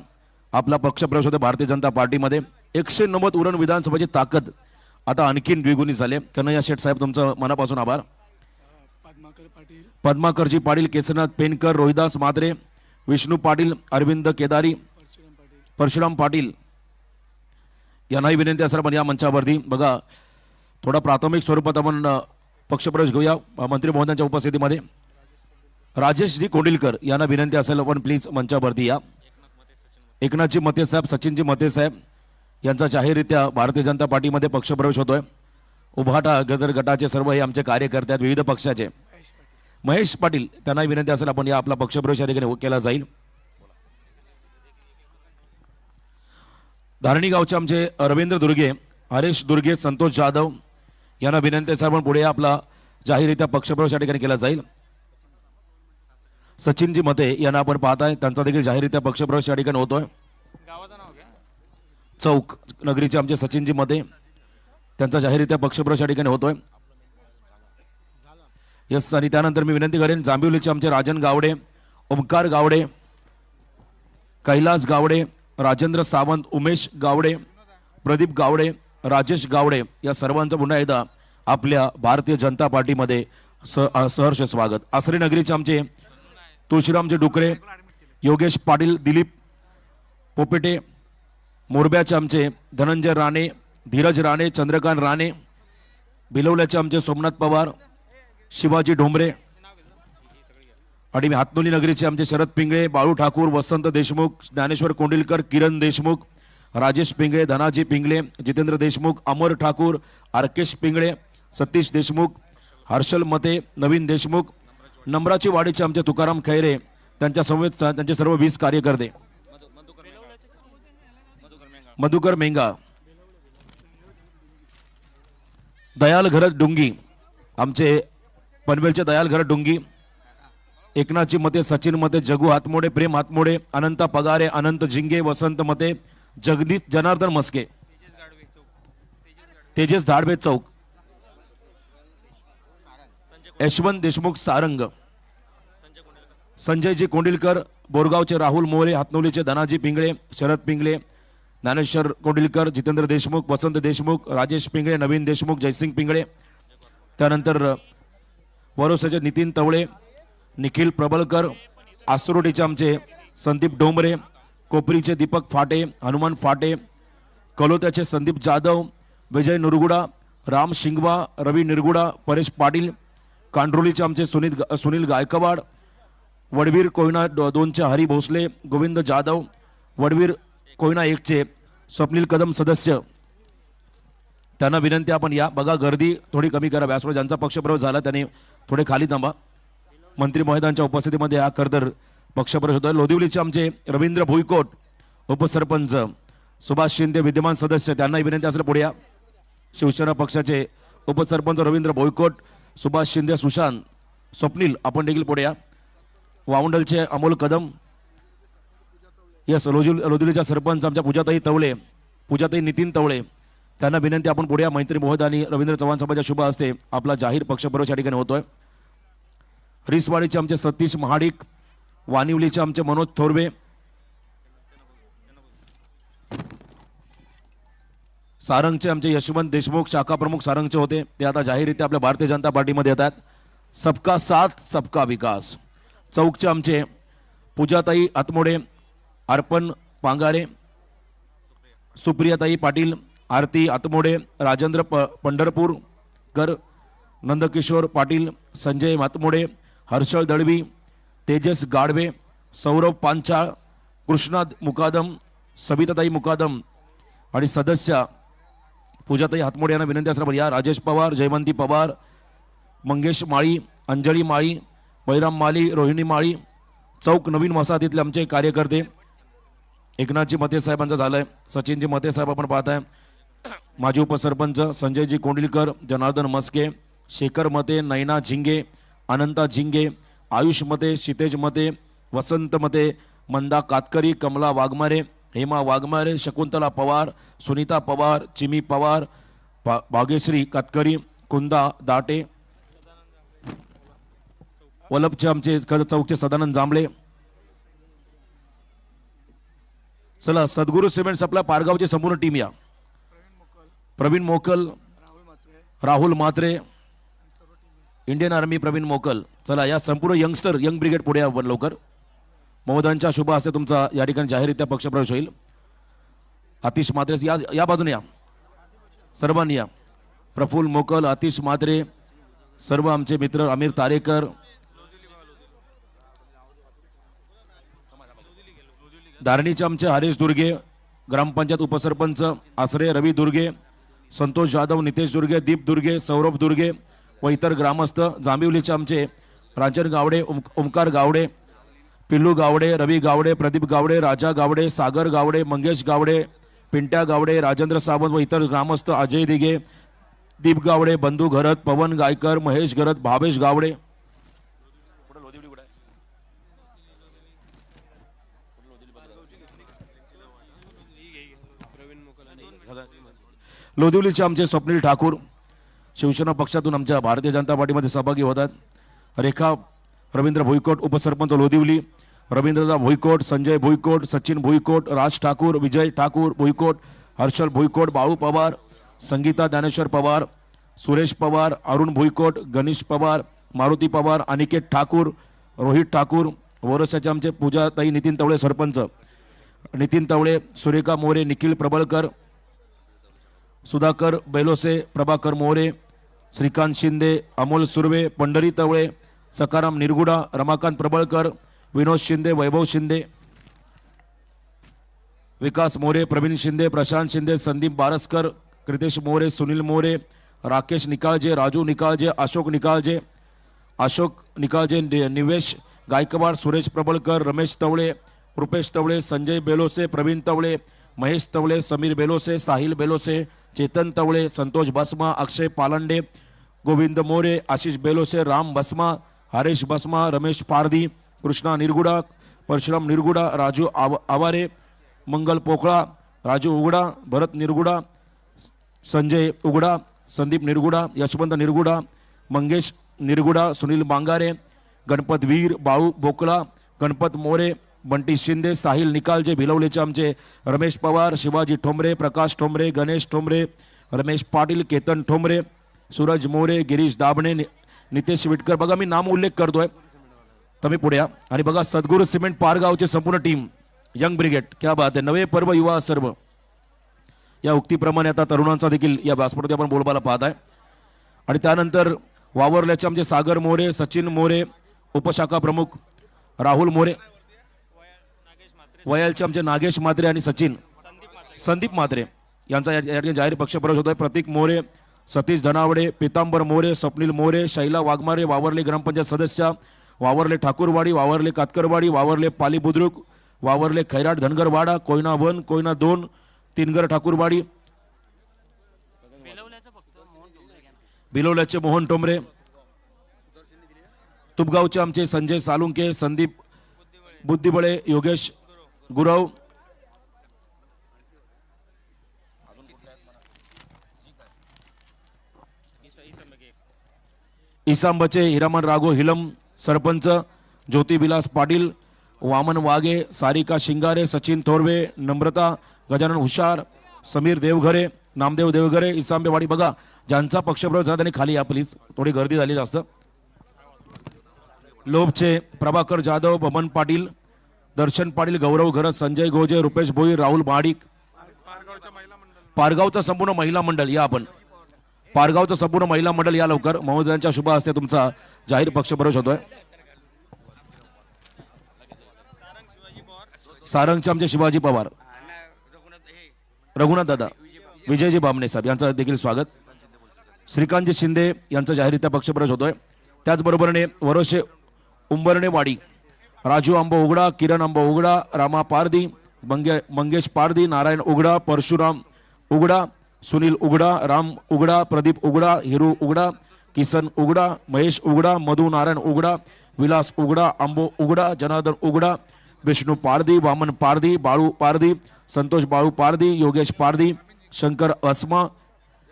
आपला पक्षप्रवेश होते भारतीय जनता पार्टीमध्ये. 190 उरण विधानसभेची ताकद आता आणखीन द्विगुणी झाली. कन्हैया शेठ साहेब तुमचं मनापासून आभार. पद्माकरजी पाटील, केसरनाथ पेनकर, रोहिदास मात्रे, विष्णू पाटील, अरविंद केदारी, परशुराम पाटील यांनाही विनंती असेल पण या मंचावरती बघा थोडा प्राथमिक स्वरूपात आपण पक्षप्रवेश घेऊया मंत्री महोदयांच्या उपस्थितीमध्ये. राजेशजी कोंडिलकर यांना विनंती असेल पण प्लीज मंचावरती या. एकनाथजी मते साहेब, सचिनजी मते साहेब यांचा जाहीररित्या भारतीय जनता पार्टीमध्ये पक्षप्रवेश होतोय. उभाटा गदर गटाचे सर्व हे आमचे कार्यकर्ते आहेत विविध पक्षाचे. महेश पाटील त्यांना विनंती असेल आपण या आपला पक्षप्रवेश या ठिकाणी केला जाईल. धारणी गावचे आमचे रवींद्र दुर्गे, हरेश दुर्गे, संतोष जाधव यांना विनंती असेल पण पुढे आपला जाहीररित्या पक्षप्रवेश या ठिकाणी केला जाईल. सचिनजी मते यांना आपण पाहताय त्यांचा देखील जाहीररित्या पक्षप्रवेश या ठिकाणी होतोय. चौक नगरीचे आमचे सचिनजी मते त्यांचा जाहीररित्या पक्षप्रवेश या ठिकाणी होतोय. यस. आणि त्यानंतर मी विनंती करेन जांभिवलीचे आमचे राजन गावडे, ओमकार गावडे, कैलास गावडे, राजेंद्र सावंत, उमेश गावडे, प्रदीप गावडे, राजेश गावडे या सर्वांचं पुन्हा एकदा आपल्या भारतीय जनता पार्टीमध्ये सहर्ष स्वागत. आसरी नगरीचे आमचे तुळशीरामचे डुकरे, योगेश पाटील, दिलीप पोपेटे, मोरब्याचे आमचे धनंजय राणे, धीरज राणे, चंद्रकांत राणे, बिलवल्याचे आमचे सोमनाथ पवार, शिवाजी ढोंबरे आणि हातनोली नगरीचे आमचे शरद पिंगळे, बाळू ठाकूर, वसंत देशमुख, ज्ञानेश्वर कोंडिलकर, किरण देशमुख, राजेश पिंगळे, धनाजी पिंगळे, जितेंद्र देशमुख, अमर ठाकूर, आर्केश पिंगळे, सतीश देशमुख, हर्षल मते, नवीन देशमुख, नम्राची वाडीचे आमचे तुकाराम खैरे त्यांच्या समवेत त्यांचे सर्व 20 कार्यकर्ते, मधुकर मेंगा, दयाल घरत डुंगी आमचे पनवेलचे दयाल घरत डुंगी, एकनाथची मते, सचिन मते, जगू हातमोडे, प्रेम हातमोडे, अनंता पगारे, अनंत जिंगे, वसंत मते, जगदीश जनार्दन मस्के, तेजस धाडबे चौक, यशवंत देशमुख सारंग, संजयजी कोंडिलकर, बोरगावचे राहुल मोरे, हातनोलीचे धनाजी पिंगळे, शरद पिंगळे, ज्ञानेश्वर कोंडिलकर, जितेंद्र देशमुख, वसंत देशमुख, राजेश पिंगळे, नवीन देशमुख, जयसिंग पिंगळे, त्यानंतर वरोसाचे नितीन तवळे, निखिल प्रबलकर, आसरोटीचे आमचे संदीप डोंबरे, कोपरीचे दीपक फाटे, हनुमान फाटे, कलोत्याचे संदीप जाधव, विजय निरगुडा, राम शिंगवा, रवी निरगुडा, परेश पाटील, कांड्रोलीचे आमचे सुनील गायकवाड, वडवीर कोयना 2चे हरी भोसले, गोविंद जाधव, वडवीर कोयना 1चे स्वप्नील कदम सदस्य. त्यांना विनंती आपण या बघा गर्दी थोडी कमी करा. व्यासपीठ ज्यांचा पक्षप्रवेश झाला त्यांनी थोडे खाली थांबा. मंत्री महोदयांच्या उपस्थितीमध्ये हा खरतर पक्षप्रवेश होतोय. लोधिवलीचे आमचे रवींद्र भुईकोट, उपसरपंच सुभाष शिंदे, विद्यमान सदस्य त्यांनाही विनंती असेल पुढे या. शिवसेना पक्षाचे उपसरपंच रवींद्र भुईकोट, सुभाष शिंदे, सुशांत, स्वप्नील आपण देखील पुढे या. वावंडलचे अमोल कदम, यस. लोधिवलीच्या सरपंच आमच्या पूजाताई तवळे, पूजाताई नितीन तवळे त्यांना विनंती आपण पुढे या. मैत्री महोदय आणि रवींद्र चव्हाण साहेबांच्या शुभ हस्ते आपला जाहीर पक्षप्रवेश या ठिकाणी होतोय. रिसवाडीचे आमचे सतीश महाडिक, वानिवलीचे आमचे मनोज थोरवे, सारंगचे आमचे यशवंत देशमुख, शाखा प्रमुख सारंगचे होते ते आता जाहीररित्या आपल्या भारतीय जनता पार्टीमध्ये येतात. सबका साथ सबका विकास. चौकचे आमचे पूजाताई आतमोडे, अर्पण पांगारे, सुप्रियाताई पाटील, आरती आतमोडे, राजेंद्र पंढरपूरकर, नंदकिशोर पाटील, संजय मातमोडे, हर्षल दळवी, तेजस गाडवे, सौरभ पांचाळ, कृष्णा मुकादम, सविताताई मुकादम आणि सदस्य पूजाताई हातमोडे यांना विनंती असणार या. राजेश पवार, जयवंती पवार, मंगेश माळी, अंजली माळी, बैराम माळी, रोहिणी माळी. चौक नवीन वसाहतीतले आमचे कार्यकर्ते. एकनाथजी मते साहेबांचं झालंय. सचिनजी मते साहेब आपण पाहताय. माजी उपसरपंच संजयजी कोंडिलकर, जनार्दन मस्के, शेखर मते, नैना झिंगे, अनंता झिंगे, आयुष मते, क्षितेज मते, वसंत मते, मंदा कातकरी, कमला वाघमारे, हेमा वाघमारे, शकुंतला पवार, सुनीता पवार, चिमी पवार, भाग्यश्री कातकरी, कुंदा दाटे, वलभचे आमचे चौकचे सदानंद जांभळे. चला सद्गुरू सिमेंट सप्लाय पारगावची संपूर्ण टीम या. प्रवीण मोकल, राहुल म्हात्रे इंडियन आर्मी प्रवीण मोकल. चला या संपूर्ण यंग ब्रिगेड पुढे या लवकर. महोदयांच्या शुभ हस्ते तुमचा या ठिकाणी जाहीररित्या पक्षप्रवेश होईल. आतिश म्हात्रे या बाजूने या, सर्वांनी या. प्रफुल्ल मोकल, आतिश म्हात्रे, सर्व आमचे मित्र, अमीर तारेकर, धारणीचे आमचे हरीश दुर्गे, ग्रामपंचायत उपसरपंच आसरे रवी दुर्गे, संतोष जाधव, नितेश दुर्गे, दीप दुर्गे, सौरभ दुर्गे व इतर ग्रामस्थ, जांभिवलीचे आमचे राजन गावडे, ओमकार गावडे, पिल्लू गावडे, रवी गावडे, प्रदीप गावडे, राजा गावडे, सागर गावडे, मंगेश गावडे, पिंट्या गावडे, राजेंद्र सावंत व इतर ग्रामस्थ, अजय दिघे, दीप गावडे, बंधू घरत, पवन गायकर, महेश घरत, भावेश गावडे. लोधिवलीचे आमचे स्वप्नील ठाकूर, शिवसेना पक्षातून आमच्या भारतीय जनता पार्टीमध्ये सहभागी होतात. रेखा रवींद्र भुईकोट, उपसरपंच लोधिवली, रवींद्रदा भुईकोट, संजय भुईकोट, सचिन भुईकोट, राज ठाकूर, विजय ठाकूर भुईकोट, हर्षल भुईकोट, बाळू पवार, संगीता ज्ञानेश्वर पवार, सुरेश पवार, अरुण भुईकोट, गणेश पवार, मारुती पवार, अनिकेत ठाकूर, रोहित ठाकूर, वरसाचे आमचे पूजाताई नितीन तवळे सरपंच, नितीन तवळे, सुरेखा मोरे, निखिल प्रबळकर, सुधाकर बेलोसे, प्रभाकर मोरे, श्रीकांत शिंदे, अमोल सुर्वे, पंढरी तवळे, सकाराम निरगुडा, रमाकांत प्रबळकर, विनोद शिंदे, वैभव शिंदे, विकास मोरे, प्रवीण शिंदे, प्रशांत शिंदे, संदीप बारसकर, कृतेश मोरे, सुनील मोरे, राकेश निकाळजे, राजू निकाळजे, अशोक निकाळजे, निवेश गायकवाड, सुरेश प्रबळकर, रमेश तवळे, रुपेश तवळे, संजय बेलोसे, प्रवीण तवळे, महेश तवळे, समीर बेलोसे, साहिल बेलोसे, चेतन तवळे, संतोष बसमा, अक्षय पालंडे, गोविंद मोरे, आशिष बेलोसे, राम बसमा, हरेश बसमा, रमेश पारधी, कृष्णा निरगुडा, परशुराम निरगुडा, राजू आवारे, मंगल पोकळा, राजू उगडा, भरत निरगुडा, संजय उगडा, संदीप निरगुडा, यशवंत निरगुडा, मंगेश निरगुडा, सुनील बांगारे, गणपत वीर, बाळू बोकळा, गणपत मोरे, बंटी शिंदे, साहिल निकालजे, भिलवलेचे आमचे रमेश पवार, शिवाजी ठोंबरे, प्रकाश ठोंबरे, गणेश ठोंबरे, रमेश पाटील, केतन ठोंबरे, सूरज मोरे, गिरीश दाभणे, नितेश विटकर. बघा मी नाम उल्लेख करतोय, तुम्ही पुढे या. आणि बघा सद्गुरू सिमेंट पारगावचे संपूर्ण टीम, यंग ब्रिगेड, क्या बात आहे. नवे पर्व युवा सर्व, या उक्तीप्रमाणे आता तरुणांचा देखील या व्यासपीठावरती आपण बोलबाला पाहत आहे. आणि त्यानंतर वावरल्याचे आमचे सागर मोरे, सचिन मोरे, उपशाखा प्रमुख राहुल मोरे, वयालचे आमचे नागेश म्हात्रे आणि संदीप म्हात्रे यांचा या ठिकाणी जाहीर पक्षप्रवेश होतोय. प्रतीक मोरे, सतीश धनावडे, पितांबर मोरे, स्वप्नील मोरे, शैला वाघमारे, वावरले ग्रामपंचायत सदस्य, वावरले ठाकूरवाडी, वावरले कातकरवाडी, वावरले पाली बुद्रुक, वावरले खैराट धनगरवाडा, कोयना 1, कोयना 2, तीनगर ठाकूरवाडी, बिलोल्याचे मोहन टोमरे, तुपगावचे आमचे संजय सालुंके, संदीप बुद्धिबळे, योगेश गुरव, इसांबचे हिरामन राघो हिलम सरपंच, ज्योती विलास पाटील, वामन वाघे, सारिका शिंगारे, सचिन थोरवे, नम्रता गजानन हुशार, समीर देवघरे, नामदेव देवघरे, इसांबेवाडी. बघा ज्यांचा पक्षप्रवेश झाला त्यांनी खाली या प्लीज, थोडी गर्दी झाली जास्त. लोभचे प्रभाकर जाधव, बमन पाटील, दर्शन पाटील, गौरव घरत, संजय गोजे, रुपेश भोईर, राहुल महाडिक. पारगावचा संपूर्ण महिला मंडळ या, आपण पारगावचं संपूर्ण महिला मंडळ या लवकर. महोदयांच्या शुभ हस्ते तुमचा जाहीर पक्षप्रवेश होतोय. सारंगचे आमचे शिवाजी पवार, रघुनाथ दादा, विजयजी बामणे साहेब यांचं देखील स्वागत. श्रीकांतजी शिंदे यांचा जाहीररित्या पक्षप्रवेश होतोय. त्याचबरोबरने वरोशे उंबरणेवाडी, राजू आंबा उगडा, किरण आंबा उगडा, रामा पारदी, मंगेश पारदी, नारायण उगडा, परशुराम उगडा, सुनील उगडा, राम उगडा, प्रदीप उगडा, हिरू उगडा, किसन उगडा, महेश उगडा, मधु नारायण उगडा, विलास उगडा, आंबो उगडा, जनार्दन उगडा, विष्णू पारदी, वामन पारदी, बाळू पारदी, संतोष बाळू पारदी, योगेश पारदी, शंकर भस्मा,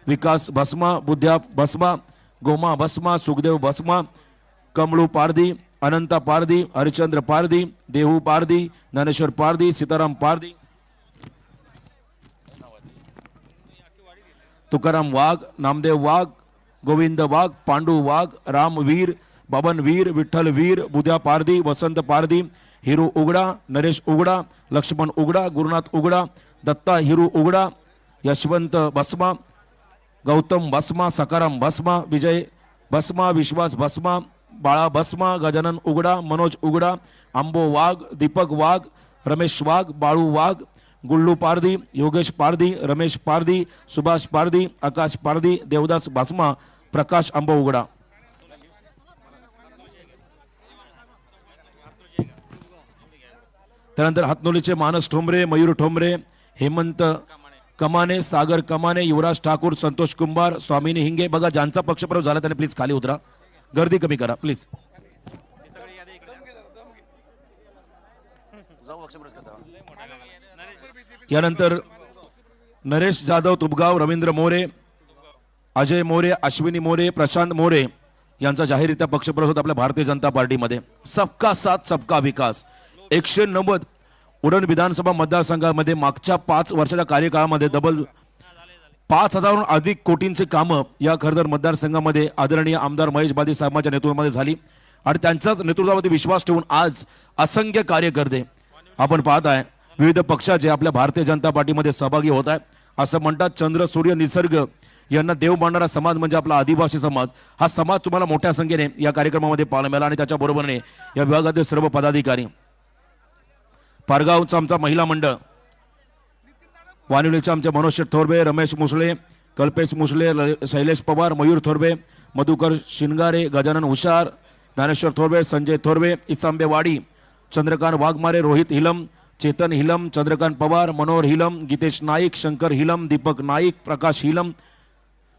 विकास भस्मा, बुद्ध्या भस्मा, गोमा भस्मा, सुखदेव भस्मा, कमळू पारदी, अनंता पारदी, हरिचंद्र पारदी, देहू पारदी, ज्ञानेश्वर पारदी, सीताराम पारदी, तुकाराम वाघ, नामदेव वाघ, गोविंद वाघ, पांडू वाघ, रामवीर, बबनवीर, विठ्ठलवीर, बुद्या पारधी, वसंत पारधी, हिरू उगडा, नरेश उगडा, लक्ष्मण उगडा, गुरुनाथ उगडा, दत्ता हिरू उगडा, यशवंत भस्मा, गौतम भस्मा, सकाराम भस्मा, विजय भस्मा, विश्वास भस्मा, बाळा भस्मा, गजानन उगडा, मनोज उगडा, आंबो वाघ, दीपक वाघ, रमेश वाघ, बाळू वाघ, गुल्लू पारधी, योगेश पारधी, रमेश पारधी, सुभाष पारधी, आकाश पारधी, देवदास भस्मा, प्रकाश आंबो उगडा. त्यानंतर हातनोलीचे मानस ठोंबरे, मयूर ठोंबरे, हेमंत कमाने, सागर कमाने, युवराज ठाकूर, संतोष कुंभार, स्वामिनी हिंगे. बघा ज्यांचा पक्षप्रवेश झाला त्याने प्लीज खाली उतरा, गर्दी कमी करा प्लीज. यानंतर नरेश जाधव तुबगाव, रवींद्र मोरे, अजय मोरे, अश्विनी मोरे, प्रशांत मोरे यांचा जाहीररित्या पक्षप्रवेश होता आपल्या भारतीय जनता पार्टीमध्ये. सबका साथ सबका विकास 190 उरण विधानसभा मतदारसंघामध्ये मागच्या 5 वर्षाच्या कार्यकाळामध्ये 5,000हून अधिक कोटींचे कामं या खरतर मतदारसंघामध्ये आदरणीय आमदार महेश बादी साहेबांच्या नेतृत्वामध्ये झाली आणि त्यांच्याच नेतृत्वावरती विश्वास ठेवून आज असंख्य कार्यकर्ते आपण पाहत आहे विविध पक्षाचे आपल्या भारतीय जनता पार्टीमध्ये सहभागी होत आहे. असं म्हणतात चंद्र सूर्य निसर्ग यांना देव मानणारा समाज म्हणजे आपला आदिवासी समाज. हा समाज तुम्हाला मोठ्या संख्येने या कार्यक्रमामध्ये पाहायला मिळाला आणि त्याच्या बरोबरीने या विभागातील सर्व पदाधिकारी. पारगावचा आमचा महिला मंडळ, वानिवलीचे आमचे मनोज थोरबे, रमेश मुसळे, कल्पेश मुसळे, शैलेश पवार, मयूर थोरबे, मधुकर शिनगारे, गजानन हुशार, ज्ञानेश्वर थोरबे, संजय थोरबे, इसांबेवाडी, चंद्रकांत वाघमारे, रोहित हिलम, चेतन हिलम, चंद्रकांत पवार, मनोहर हिलम, गीतेश नाईक, शंकर हिलम, दीपक नाईक, प्रकाश हिलम,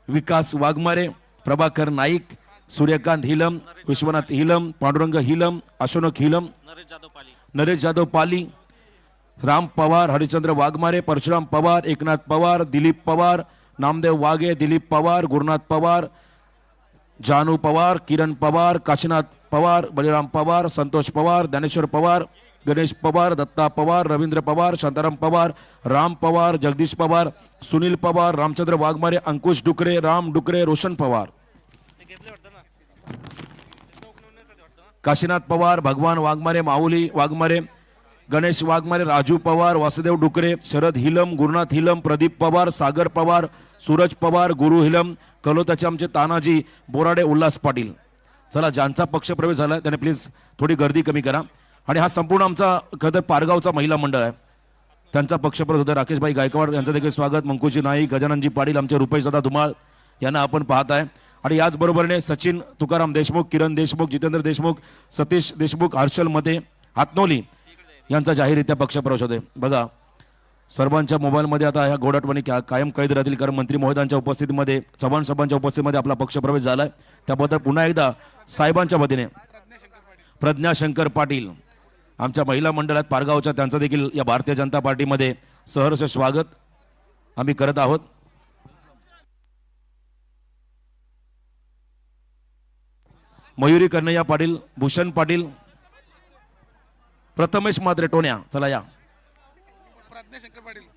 विकास वाघमारे, प्रभाकर नाईक, सूर्यकांत हिलम, विश्वनाथ हिलम, पांडुरंग हिलम, अशोक हिलम, नरेश जाधव पाली, राम पवार, हरिचंद्र वाघमारे, परशुराम पवार, एकनाथ पवार, दिलीप पवार, नामदेव वाघे, दिलीप पवार, गुरुनाथ पवार, जानू पवार, किरण पवार, काशीनाथ पवार, बलिराम पवार, संतोष पवार, ज्ञानेश्वर पवार, गणेश पवार, दत्ता पवार, रवींद्र पवार, शांताराम पवार, राम पवार, जगदीश पवार, सुनील पवार, रामचंद्र वाघमारे, अंकुश डुकरे, राम डुकरे, रोशन पवार, काशीनाथ पवार, भगवान वाघमारे, माऊली वाघमारे, गणेश वाघमारे, राजू पवार, वासुदेव डुकरे, शरद हिलम, गुरुनाथ हिलम, प्रदीप पवार, सागर पवार, सूरज पवार, गुरु हिलम, कलोताचे आमचे तानाजी बोराडे, उल्हास पाटील. चला ज्यांचा पक्षप्रवेश झाला त्याने प्लीज थोडी गर्दी कमी करा. आणि हा संपूर्ण आमचा खरं पारगावचा महिला मंडळ आहे, त्यांचा पक्षप्रवेश होता. राकेशभाई गायकवाड यांचं देखील स्वागत, मंकुजी नाईक, गजाननजी पाटील, आमचे रुपेशदादा धुमाळ यांना आपण पाहत आहे. आणि याचबरोबरीने सचिन तुकाराम देशमुख, किरण देशमुख, जितेंद्र देशमुख, सतीश देशमुख, हर्षल मते, हातनोली यांचा जाहीररित्या पक्षप्रवेश होते. बघा सर्वांच्या मोबाईलमध्ये आता ह्या गोडाटवाणी कायम कैद राहतील, कारण मंत्री महोदयांच्या उपस्थितीमध्ये, चव्हाण साहेबांच्या उपस्थितीमध्ये आपला पक्षप्रवेश झाला आहे. त्याबद्दल पुन्हा एकदा साहेबांच्या वतीने प्रज्ञा शंकर पाटील आमच्या महिला मंडळात पारगावच्या, त्यांचं देखील या भारतीय जनता पार्टीमध्ये सहर्ष स्वागत आम्ही करत आहोत. मयुरी कन्हैया पाटील, भूषण पाटील, प्रथमेश मात्रे टोण्या, चला या.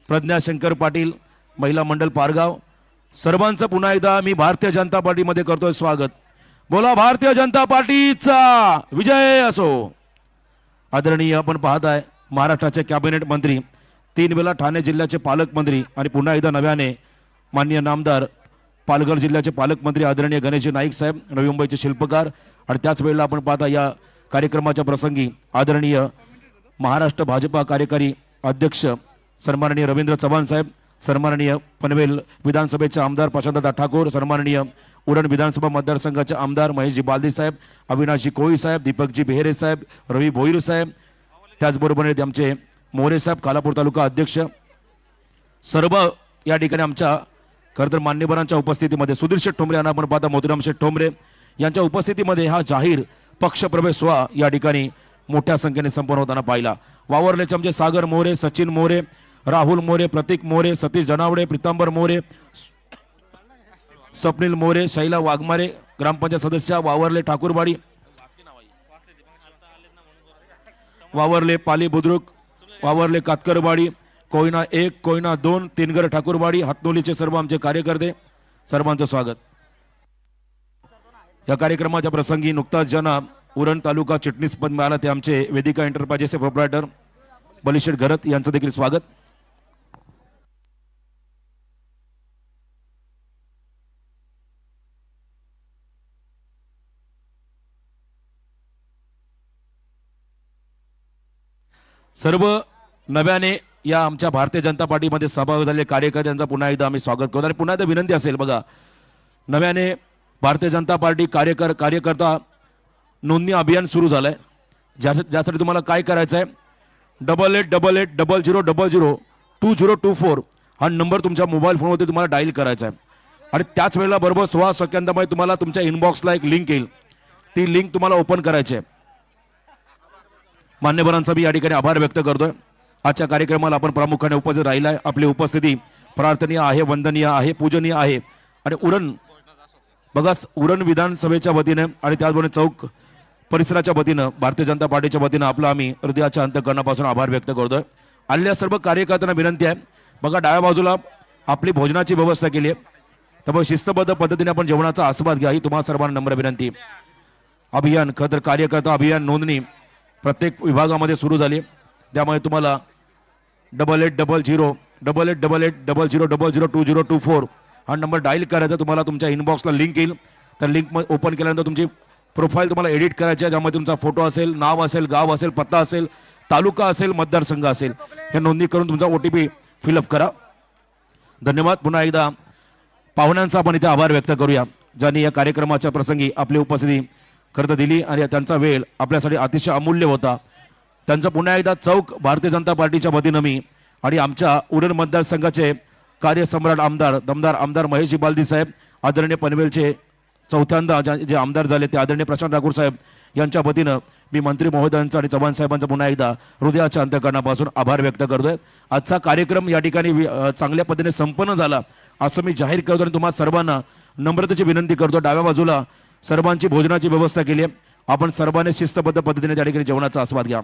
प्रज्ञा शंकर पाटील, महिला मंडळ पारगाव. सर्वांचं पुन्हा एकदा मी भारतीय जनता पार्टीमध्ये करतोय स्वागत. बोला भारतीय जनता पार्टीचा विजय असो. आदरणीय आपण पाहत आहे महाराष्ट्राचे कॅबिनेट मंत्री, 3 वेळा ठाणे जिल्ह्याचे पालकमंत्री आणि पुन्हा एकदा नव्याने माननीय नामदार पालघर जिल्ह्याचे पालकमंत्री आदरणीय गणेश नाईक साहेब, नवी मुंबईचे शिल्पकार. आणि त्याच वेळेला आपण पाहता या कार्यक्रमाच्या प्रसंगी आदरणीय महाराष्ट्र भाजपा कार्यकारी अध्यक्ष सन्माननीय रवींद्र चव्हाण साहेब, सन्माननीय पनवेल विधानसभेचे आमदार प्रशांतदा ठाकूर, सन्माननीय उरण विधानसभा मतदारसंघाचे आमदार महेशजी बालदी साहेब, अविनाशजी कोळी साहेब, दीपकजी बेहेरे साहेब, रवी भोईर साहेब, त्याचबरोबर आमचे मोरे साहेब, कालापूर तालुका अध्यक्ष, सर्व या ठिकाणी आमच्या खरं तर मान्यवरांच्या उपस्थितीमध्ये सुधीर शेठ ठोंबरे यांना आपण पाहता, मोतीराम शेठ ठोंबरे यांच्या उपस्थितीमध्ये हा जाहीर पक्षप्रवेश सोहळा या ठिकाणी मोठ्या संख्येने संपन्न होताना पाहिला. वावरलेचे आमचे सागर मोरे, सचिन मोरे, राहुल मोरे, प्रतीक मोरे, सतीश जनावडे, प्रीतांबर मोरे, स्वप्नील मोरे, शैला वाघमारे, ग्रामपंचायत सदस्य वावरले ठाकूरवाडी, वावरले पाली बुद्रुक, वावरले कातकरवाडी, कोयना 1, कोयना 2, तीनगर ठाकूरवाडी, हातनोलीचे सर्व आमचे कार्यकर्ते, सर्वांचं स्वागत. या कार्यक्रमाच्या प्रसंगी नुकताच ज्यांना उरण तालुका चिटणीस पद मिळालं ते आमचे वेदिका एंटरप्राइजेसचे प्रोप्रायटर बलिशेठ घरत यांचं देखील स्वागत. सर्व नव्याने या आमच्या भारतीय जनता पार्टीमध्ये सहभागी झालेले कार्यकर्त्यांचा पुन्हा एकदा आम्ही स्वागत करतो. आणि पुन्हा एकदा विनंती असेल बघा, नव्याने भारतीय जनता पार्टी कार्यकर्ता नोंदणी अभियान सुरू झालंय. ज्यासाठी तुम्हाला काय करायचं आहे, 888800002024 हा नंबर तुमच्या मोबाईल फोनवरती तुम्हाला डायल करायचा आहे. आणि त्याच वेळेला बरोबर 16 सेकंदामध्ये तुम्हाला तुमच्या इनबॉक्सला एक लिंक येईल, ती लिंक तुम्हाला ओपन करायची आहे. मान्यवरांचा मी या ठिकाणी आभार व्यक्त करतोय. आजच्या कार्यक्रमाला आपण प्रामुख्याने उपस्थित राहिला आहे. आपली उपस्थिती प्रार्थनीय आहे, वंदनीय आहे, पूजनीय आहे. आणि उरण विधानसभेच्या वतीने आणि त्याचबरोबर चौक परिसराच्या वतीनं भारतीय जनता पार्टीच्या वतीनं आपलं आम्ही हृदयाच्या अंतःकरणापासून आभार व्यक्त करतोय. आलेल्या सर्व कार्यकर्त्यांना विनंती आहे, बघा डाव्या बाजूला आपली भोजनाची व्यवस्था केली आहे, त्यामुळे शिस्तबद्ध पद्धतीने आपण जेवणाचा आस्वाद घ्या ही तुम्हाला सर्वांना नम्र विनंती. अभियान खतर कार्यकर्ता अभियान नोंदणी प्रत्येक विभागामध्ये सुरू झाली. त्यामुळे तुम्हाला 888800002024 हा नंबर डायल करायचा. तुम्हाला तुमच्या इनबॉक्सला लिंक येईल, त्या लिंक ओपन केल्यानंतर तुमची प्रोफाईल तुम्हाला एडिट करायची आहे, ज्यामध्ये तुमचा फोटो असेल, नाव असेल, गाव असेल, पत्ता असेल, तालुका असेल, मतदारसंघ असेल, हे नोंदणी करून तुमचा OTP फिलअप करा. धन्यवाद. पुन्हा एकदा पाहुण्यांचा आपण इथे आभार व्यक्त करूया, ज्यांनी या कार्यक्रमाच्या प्रसंगी आपली उपस्थिती खरं दिली आणि त्यांचा वेळ आपल्यासाठी अतिशय अमूल्य होता. त्यांचं पुन्हा एकदा चौक भारतीय जनता पार्टीच्या वतीनं मी आणि आमच्या उरण मतदारसंघाचे कार्यसम्राट आमदार दमदार आमदार महेश इबाल्दी साहेब, आदरणीय पनवेलचे चौथ्यांदा जे आमदार झाले ते आदरणीय प्रशांत ठाकूर साहेब यांच्या वतीनं मी मंत्री महोदयांचा आणि चव्हाण साहेबांचा पुन्हा एकदा हृदयाच्या अंतःकरणापासून आभार व्यक्त करतोय. आजचा कार्यक्रम या ठिकाणी चांगल्या पद्धतीने संपन्न झाला असं मी जाहीर करतो आणि तुम्हाला सर्वांना नम्रतेची विनंती करतो. डाव्या बाजूला सर्वांची भोजनाची व्यवस्था केली आहे, आपण सर्वांनी शिस्तबद्ध पद्धतीने त्या ठिकाणी जेवणाचा आस्वाद घ्या.